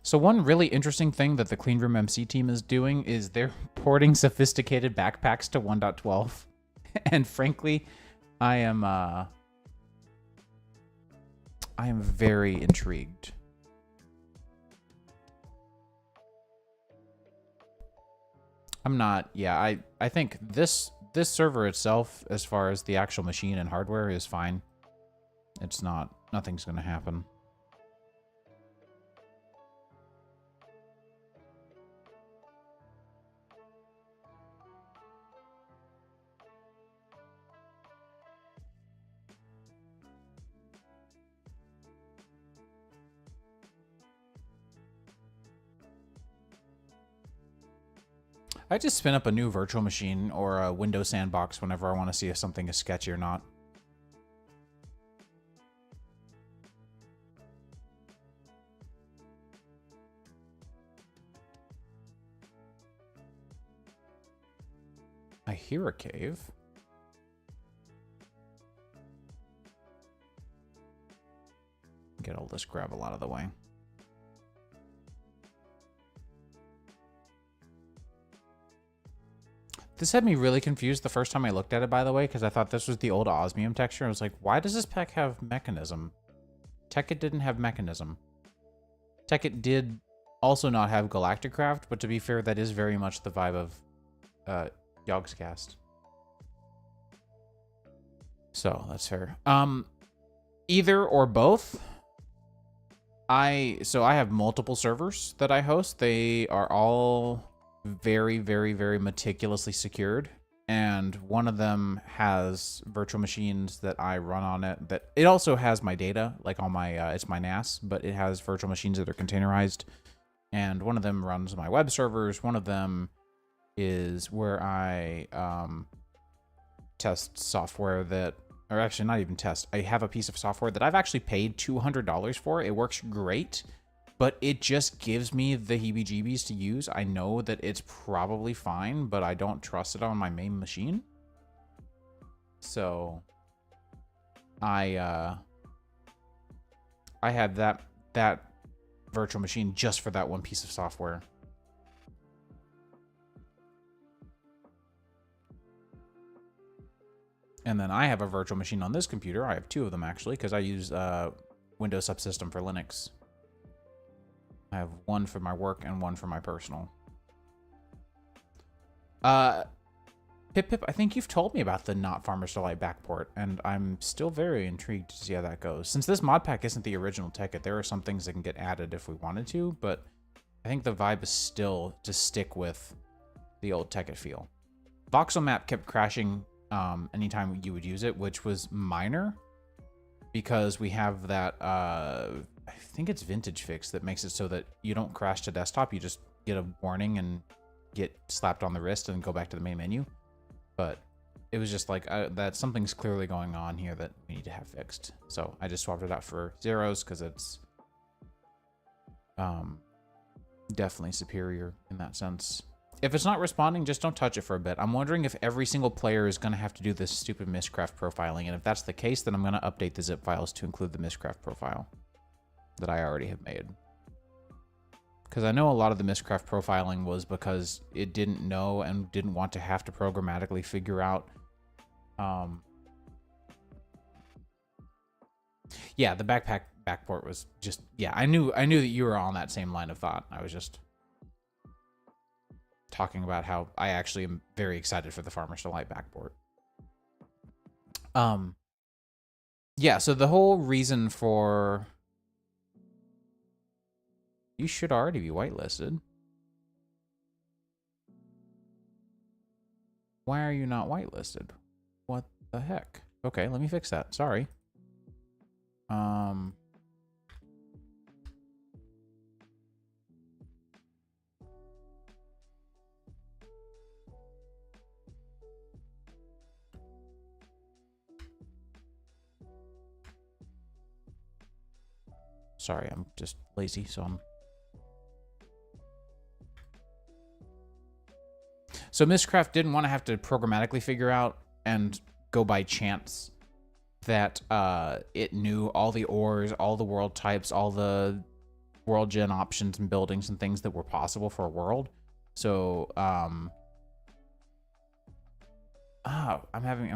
Speaker 1: So one really interesting thing that the Cleanroom MC team is doing is they're porting sophisticated backpacks to 1.12. And frankly, I am very intrigued. I'm not, yeah, I think this server itself, as far as the actual machine and hardware, is fine. It's not, nothing's gonna happen. I just spin up a new virtual machine or a Windows sandbox whenever I want to see if something is sketchy or not. I hear a cave. Get all this gravel out of the way. This had me really confused the first time I looked at it, by the way, because I thought this was the old osmium texture. I was like, why does this pack have mechanism? Tekkit didn't have mechanism. Tekkit did also not have Galactic Craft, but to be fair, that is very much the vibe of Yogscast. So that's fair. Either or both. I have multiple servers that I host. They are all very, very, very meticulously secured. And one of them has virtual machines that I run on it. That it also has my data, like on my it's my NAS, but it has virtual machines that are containerized. And one of them runs my web servers. One of them is where I test software that, or actually not even test. I have a piece of software that I've actually paid $200 for. It works great, but it just gives me the heebie-jeebies to use. I know that it's probably fine, but I don't trust it on my main machine. So I had that virtual machine just for that one piece of software. And then I have a virtual machine on this computer. I have two of them, actually, because I use Windows Subsystem for Linux. I have one for my work and one for my personal. Pip, I think you've told me about the Not Farmers Delight backport, and I'm still very intrigued to see how that goes. Since this mod pack isn't the original Tekkit, there are some things that can get added if we wanted to, but I think the vibe is still to stick with the old Tekkit feel. Voxel map kept crashing anytime you would use it, which was minor because we have that I think it's vintage fix that makes it so that you don't crash to desktop. You just get a warning and get slapped on the wrist and go back to the main menu. But it was just like that something's clearly going on here that we need to have fixed. So I just swapped it out for zeros because it's definitely superior in that sense. If it's not responding, just don't touch it for a bit. I'm wondering if every single player is going to have to do this stupid Mistcraft profiling. And if that's the case, then I'm going to update the zip files to include the Mistcraft profile that I already have made. Because I know a lot of the Mistcraft profiling was because it didn't know and didn't want to have to programmatically figure out. Yeah, the backport was just, yeah, I knew that you were on that same line of thought. I was just talking about how I actually am very excited for the Farmer's Delight backport. Yeah, so the whole reason for... You should already be whitelisted. Why are you not whitelisted? What the heck? Okay, let me fix that. Sorry. Sorry, I'm just lazy, so I'm... So Mistcraft didn't want to have to programmatically figure out and go by chance that it knew all the ores, all the world types, all the world gen options and buildings and things that were possible for a world. So I'm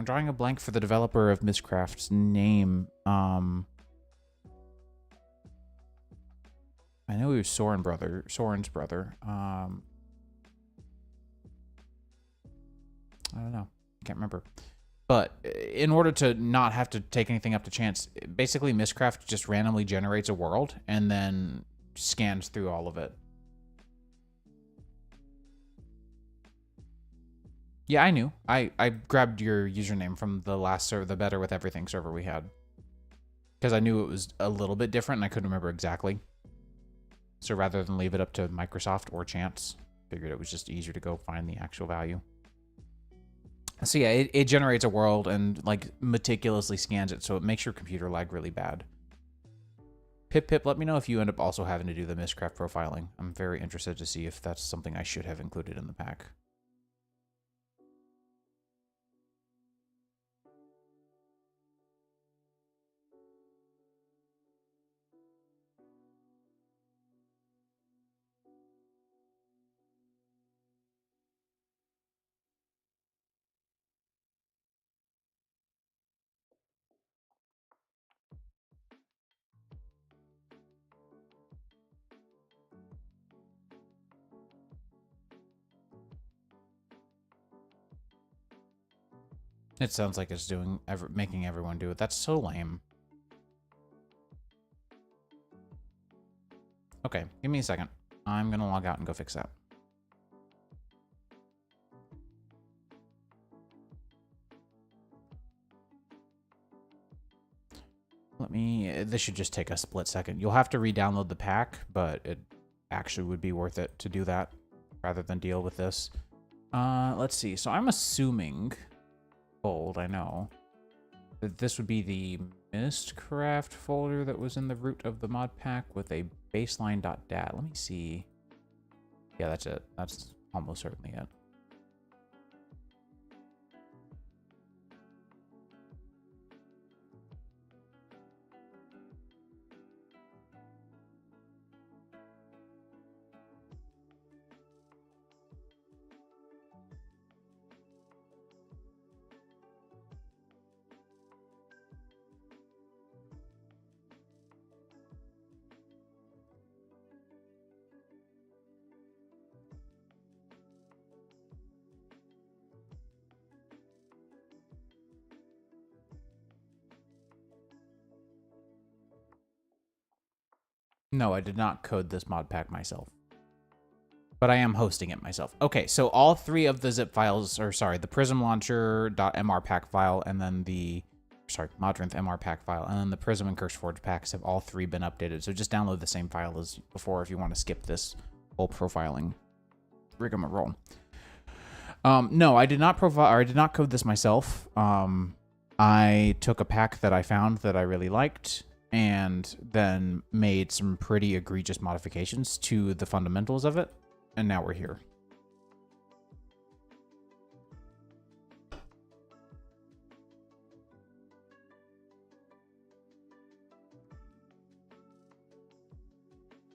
Speaker 1: drawing a blank for the developer of Mistcraft's name. I know he was Soren's brother. I don't know. Can't remember. But in order to not have to take anything up to chance, basically Mistcraft just randomly generates a world and then scans through all of it. Yeah, I knew. I grabbed your username from the last server, the Better With Everything server we had. Because I knew it was a little bit different and I couldn't remember exactly. So rather than leave it up to Microsoft or chance, figured it was just easier to go find the actual value. So yeah, it generates a world and like meticulously scans it, so it makes your computer lag really bad. Pip, let me know if you end up also having to do the Mistcraft profiling. I'm very interested to see if that's something I should have included in the pack. It sounds like it's making everyone do it. That's so lame. Okay, give me a second. I'm gonna log out and go fix that. This should just take a split second. You'll have to re-download the pack, but it actually would be worth it to do that rather than deal with this. Let's see. So I'm assuming, I know, that this would be the Mistcraft folder that was in the root of the mod pack with a baseline.dat. Let me see. Yeah, that's it. That's almost certainly it. No, I did not code this mod pack myself. But I am hosting it myself. Okay, so all three of the zip files, or sorry, the Prism Launcher.mr pack file, and then the, Modrinth MR pack file, and then the Prism and CurseForge packs have all three been updated. So just download the same file as before if you want to skip this whole profiling rigmarole. No, I did not code this myself. I took a pack that I found that I really liked, and then made some pretty egregious modifications to the fundamentals of it, and now we're here.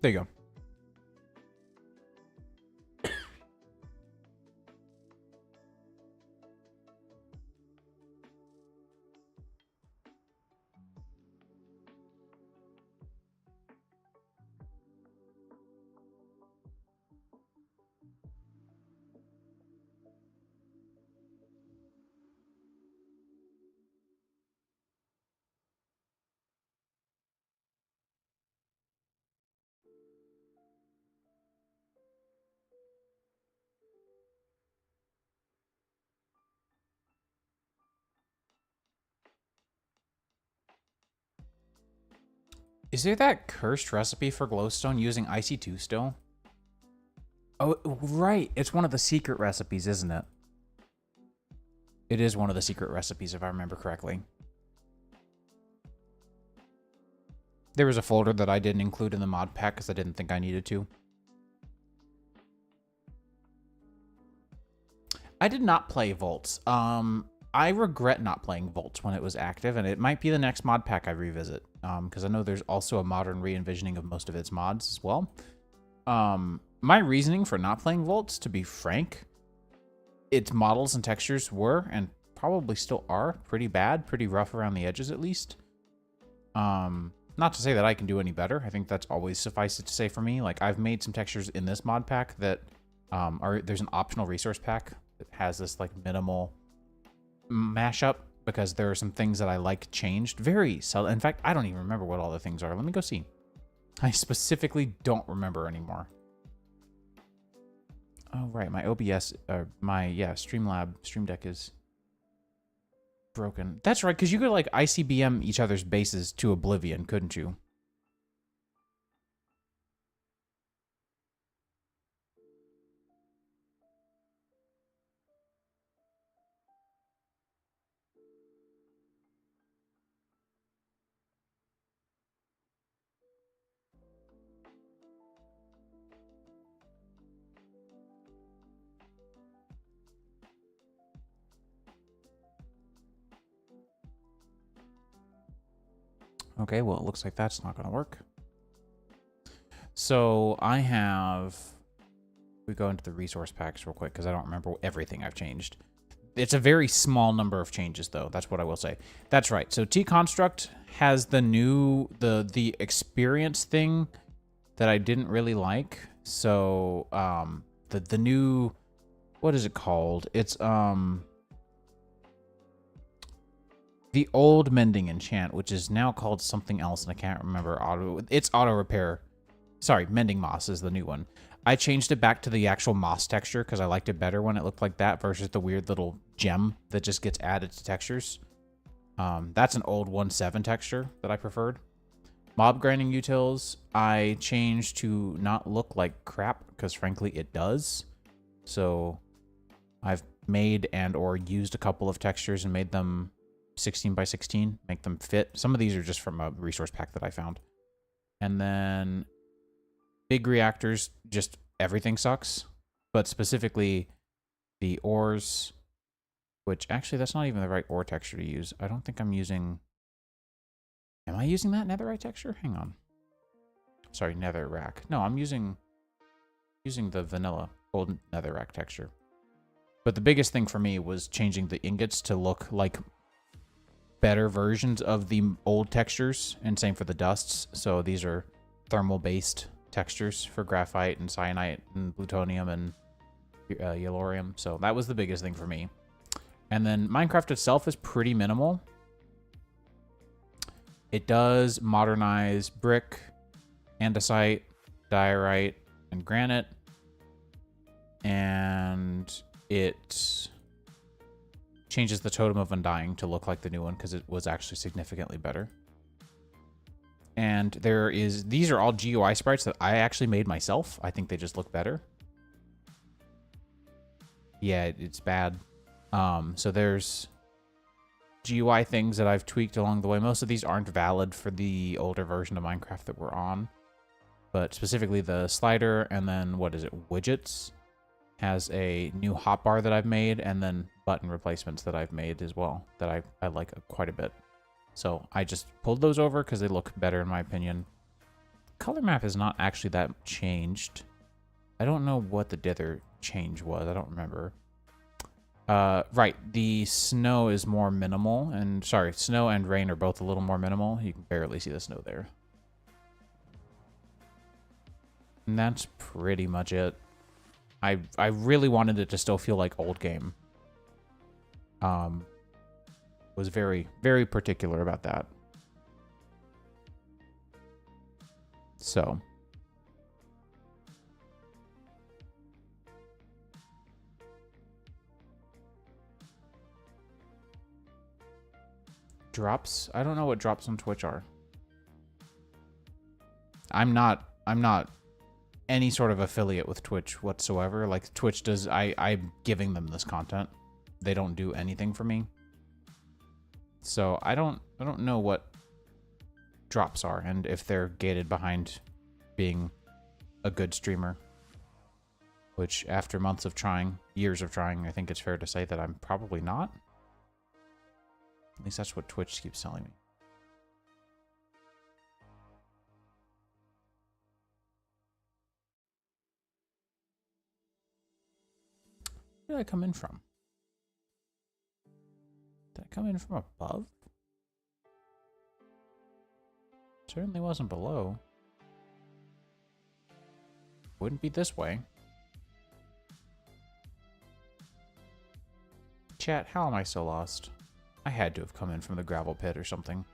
Speaker 1: There you go. Is there that cursed recipe for glowstone using IC2 still? Oh, right. It's one of the secret recipes, isn't it? It is one of the secret recipes, if I remember correctly. There was a folder that I didn't include in the mod pack because I didn't think I needed to. I did not play Volts. I regret not playing Volts when it was active, and it might be the next mod pack I revisit, because I know there's also a modern re-envisioning of most of its mods as well. My reasoning for not playing Volts, to be frank, its models and textures were, and probably still are, pretty bad, pretty rough around the edges at least. Not to say that I can do any better. I think that's always suffice it to say for me. Like, I've made some textures in this mod pack that there's an optional resource pack that has this like minimal mashup, because there are some things that I like changed very seldom. In fact, I don't even remember what all the things are. Let me go see. I specifically don't remember anymore. Oh, right. My OBS, Streamlab, Stream Deck is broken. That's right, because you could like ICBM each other's bases to oblivion, couldn't you? Okay, well, it looks like that's not going to work. So we go into the resource packs real quick because I don't remember everything I've changed. It's a very small number of changes, though. That's what I will say. That's right. So T-Construct has the new, the experience thing that I didn't really like. So the new, what is it called? It's, the old mending enchant, which is now called something else, and I can't remember. It's auto repair. Sorry, mending moss is the new one. I changed it back to the actual moss texture because I liked it better when it looked like that versus the weird little gem that just gets added to textures. That's an old 1.7 texture that I preferred. Mob grinding utils, I changed to not look like crap because frankly it does. So I've made and or used a couple of textures and made them 16 by 16, make them fit. Some of these are just from a resource pack that I found. And then big reactors, just everything sucks. But specifically the ores, which actually that's not even the right ore texture to use. I don't think I'm using... Am I using that netherite texture? Hang on. Sorry, netherrack. No, I'm using the vanilla old netherrack texture. But the biggest thing for me was changing the ingots to look like better versions of the old textures, and same for the dusts. So these are thermal-based textures for graphite and cyanite and plutonium and yellorium. So that was the biggest thing for me. And then Minecraft itself is pretty minimal. It does modernize brick, andesite, diorite, and granite. And it changes the Totem of Undying to look like the new one because it was actually significantly better. And these are all GUI sprites that I actually made myself. I think they just look better. Yeah, it's bad. So there's GUI things that I've tweaked along the way. Most of these aren't valid for the older version of Minecraft that we're on. But specifically the slider and then, what is it, widgets has a new hotbar that I've made, and then button replacements that I've made as well that I like quite a bit. So I just pulled those over because they look better in my opinion. Color map is not actually that changed. I don't know what the dither change was. I don't remember. Right, the snow is more minimal, and sorry, snow and rain are both a little more minimal. You can barely see the snow there. And that's pretty much it. I really wanted it to still feel like old game. Was very, very particular about that. So. Drops? I don't know what drops on Twitch are. I'm not any sort of affiliate with Twitch whatsoever. Like Twitch does, I'm giving them this content. They don't do anything for me. So I don't know what drops are and if they're gated behind being a good streamer. Which after months of trying, years of trying, I think it's fair to say that I'm probably not. At least that's what Twitch keeps telling me. Where did I come in from? Did I come in from above? Certainly wasn't below. Wouldn't be this way. Chat, how am I so lost? I had to have come in from the gravel pit or something.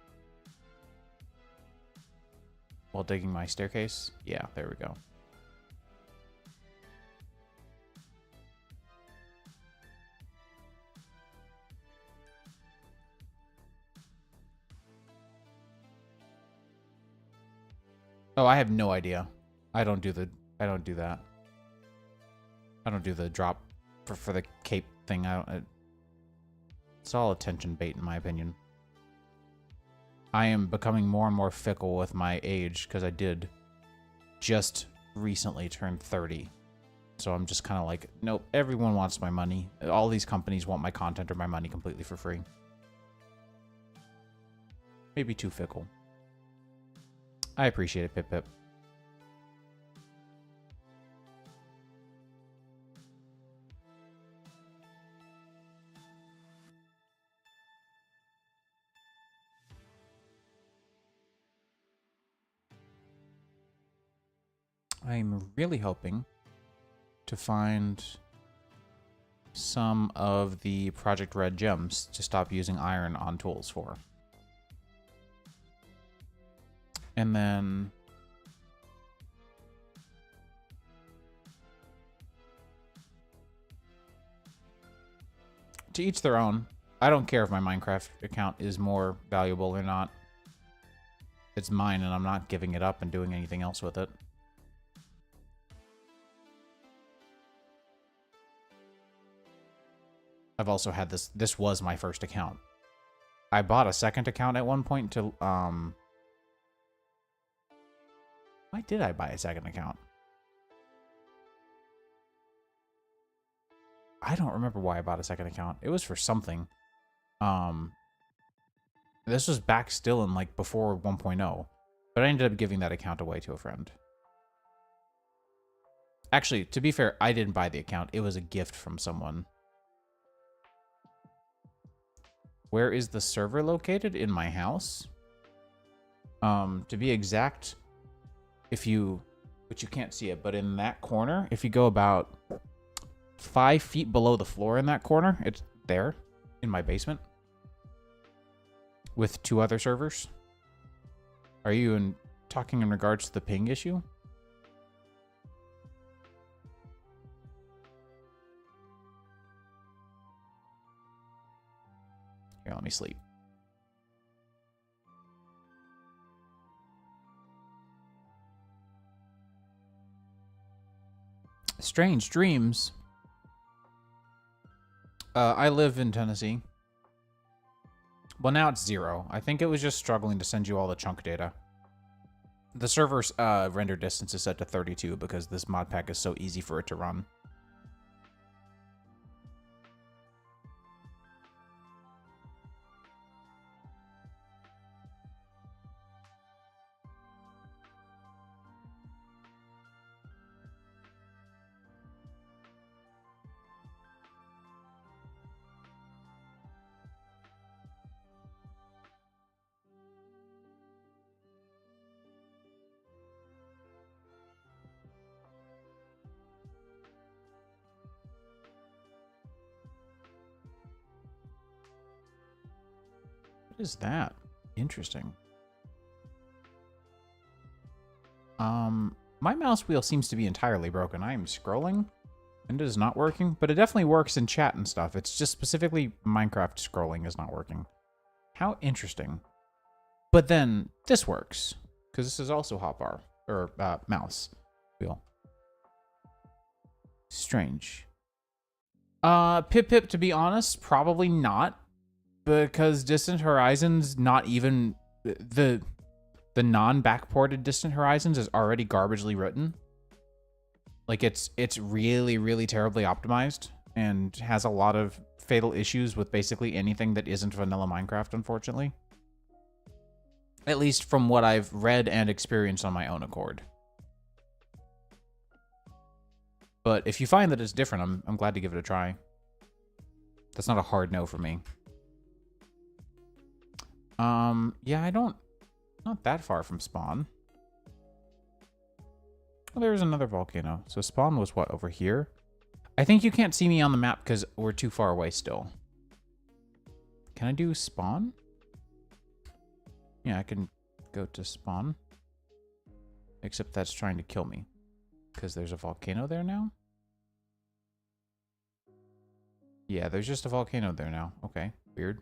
Speaker 1: While digging my staircase? Yeah, there we go. Oh, I have no idea. I don't do that. I don't do the drop for the cape thing. It's all attention bait in my opinion. I am becoming more and more fickle with my age because I did just recently turn 30. So I'm just kind of like, nope, everyone wants my money. All these companies want my content or my money completely for free. Maybe too fickle. I appreciate it, Pip Pip. I'm really hoping to find some of the Project Red gems to stop using iron on tools for. And then... to each their own. I don't care if my Minecraft account is more valuable or not. It's mine, and I'm not giving it up and doing anything else with it. I've also had this. This was my first account. I bought a second account at one point to, why did I buy a second account? I don't remember why I bought a second account. It was for something. This was back still in, like, before 1.0. But I ended up giving that account away to a friend. Actually, to be fair, I didn't buy the account. It was a gift from someone. Where is the server located? In my house. To be exact, if you... but you can't see it, but in that corner, if you go about 5 feet below the floor in that corner, it's there, in my basement. With 2 other servers. Are you talking in regards to the ping issue? Here, let me sleep. Strange dreams. I live in Tennessee. Well, now it's 0. I think it was just struggling to send you all the chunk data. The server's render distance is set to 32 because this mod pack is so easy for it to run. What is that? Interesting. My mouse wheel seems to be entirely broken. I am scrolling and it is not working, but it definitely works in chat and stuff. It's just specifically Minecraft scrolling is not working. How interesting. But then this works because this is also hotbar or mouse wheel. Strange. Pip, to be honest, probably not. Because Distant Horizons, not even the non-backported Distant Horizons is already garbagely written. Like it's really, really terribly optimized and has a lot of fatal issues with basically anything that isn't vanilla Minecraft, unfortunately. At least from what I've read and experienced on my own accord. But if you find that it's different, I'm glad to give it a try. That's not a hard no for me. Yeah, not that far from spawn. Well, there's another volcano. So spawn was what, over here? I think you can't see me on the map because we're too far away still. Can I do spawn? Yeah, I can go to spawn. Except that's trying to kill me. Because there's a volcano there now? Yeah, there's just a volcano there now. Okay, weird.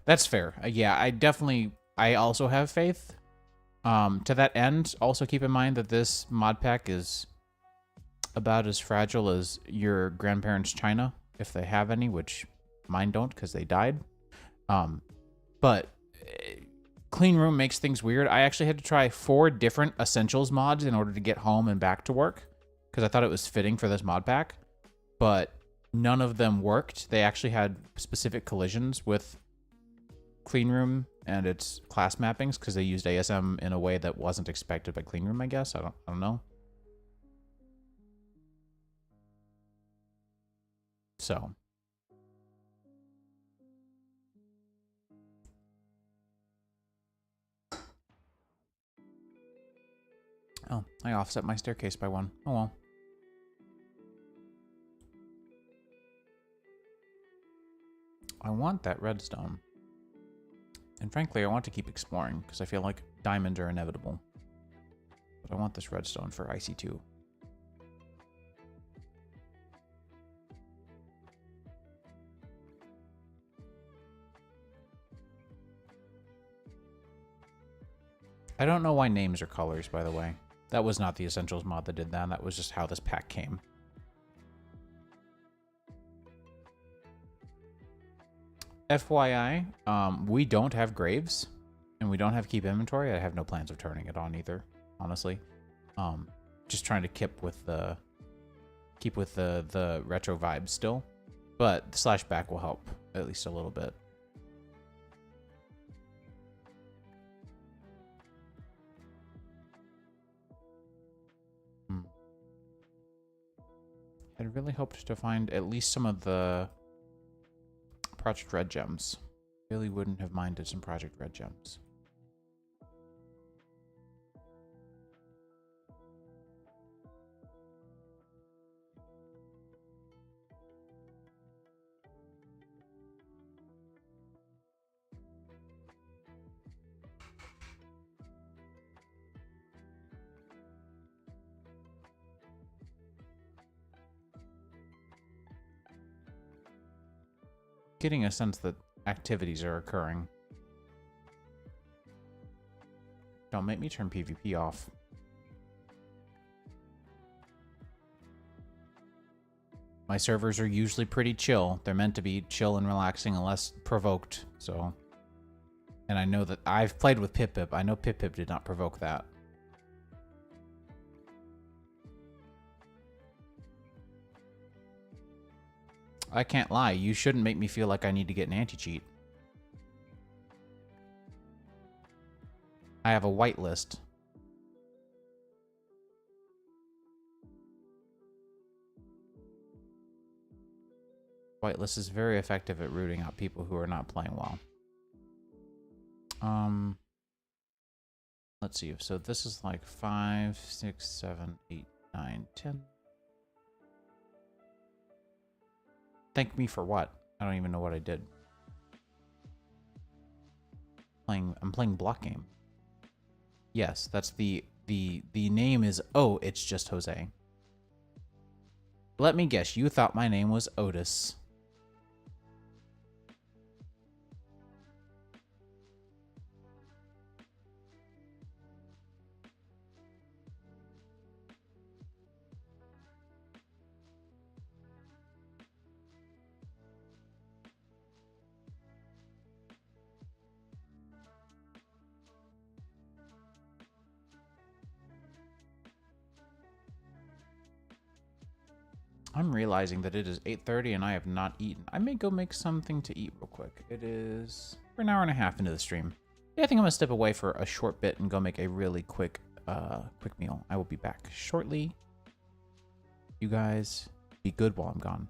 Speaker 1: That's fair. Yeah, I also have faith. To that end, also keep in mind that this mod pack is about as fragile as your grandparents' china, if they have any, which mine don't because they died. But clean room makes things weird. I actually had to try 4 different essentials mods in order to get home and back to work because I thought it was fitting for this mod pack, but none of them worked. They actually had specific collisions with clean room and its class mappings because they used ASM in a way that wasn't expected by clean room, I guess. I don't know. So Oh, I offset my staircase by 1. Oh well. I want that redstone. And frankly, I want to keep exploring, because I feel like diamonds are inevitable. But I want this redstone for IC2. I don't know why names are colors, by the way. That was not the Essentials mod that did that. That was just how this pack came. FYI, we don't have graves, and we don't have keep inventory. I have no plans of turning it on either, honestly. Just trying to keep with the retro vibes still, but the /back will help at least a little bit. I'd really hoped to find at least some of the Project Red gems. Really wouldn't have minded some Project Red gems. Getting a sense that activities are occurring. Don't make me turn PvP off. My servers are usually pretty chill. They're meant to be chill and relaxing unless provoked, so... And I know that I've played with Pip-Pip. I know Pip-Pip did not provoke that. I can't lie. You shouldn't make me feel like I need to get an anti-cheat. I have a whitelist. Whitelist is very effective at rooting out people who are not playing well. Let's see. So this is like 5, 6, 7, 8, 9, 10. Thank me for what? I don't even know what I did. I'm playing block game. Yes, that's the name is, oh, it's just Jose. Let me guess, you thought my name was Otis. I'm realizing that it is 8:30 and I have not eaten. I may go make something to eat real quick. It is... We're an hour and a half into the stream. Yeah, I think I'm going to step away for a short bit and go make a really quick meal. I will be back shortly. You guys be good while I'm gone.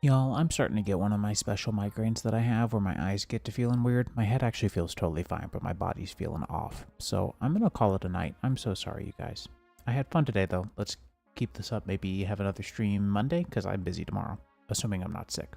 Speaker 1: Y'all, I'm starting to get one of my special migraines that I have where my eyes get to feeling weird. My head actually feels totally fine, but my body's feeling off. So I'm going to call it a night. I'm so sorry, you guys. I had fun today, though. Let's keep this up. Maybe have another stream Monday, because I'm busy tomorrow, assuming I'm not sick.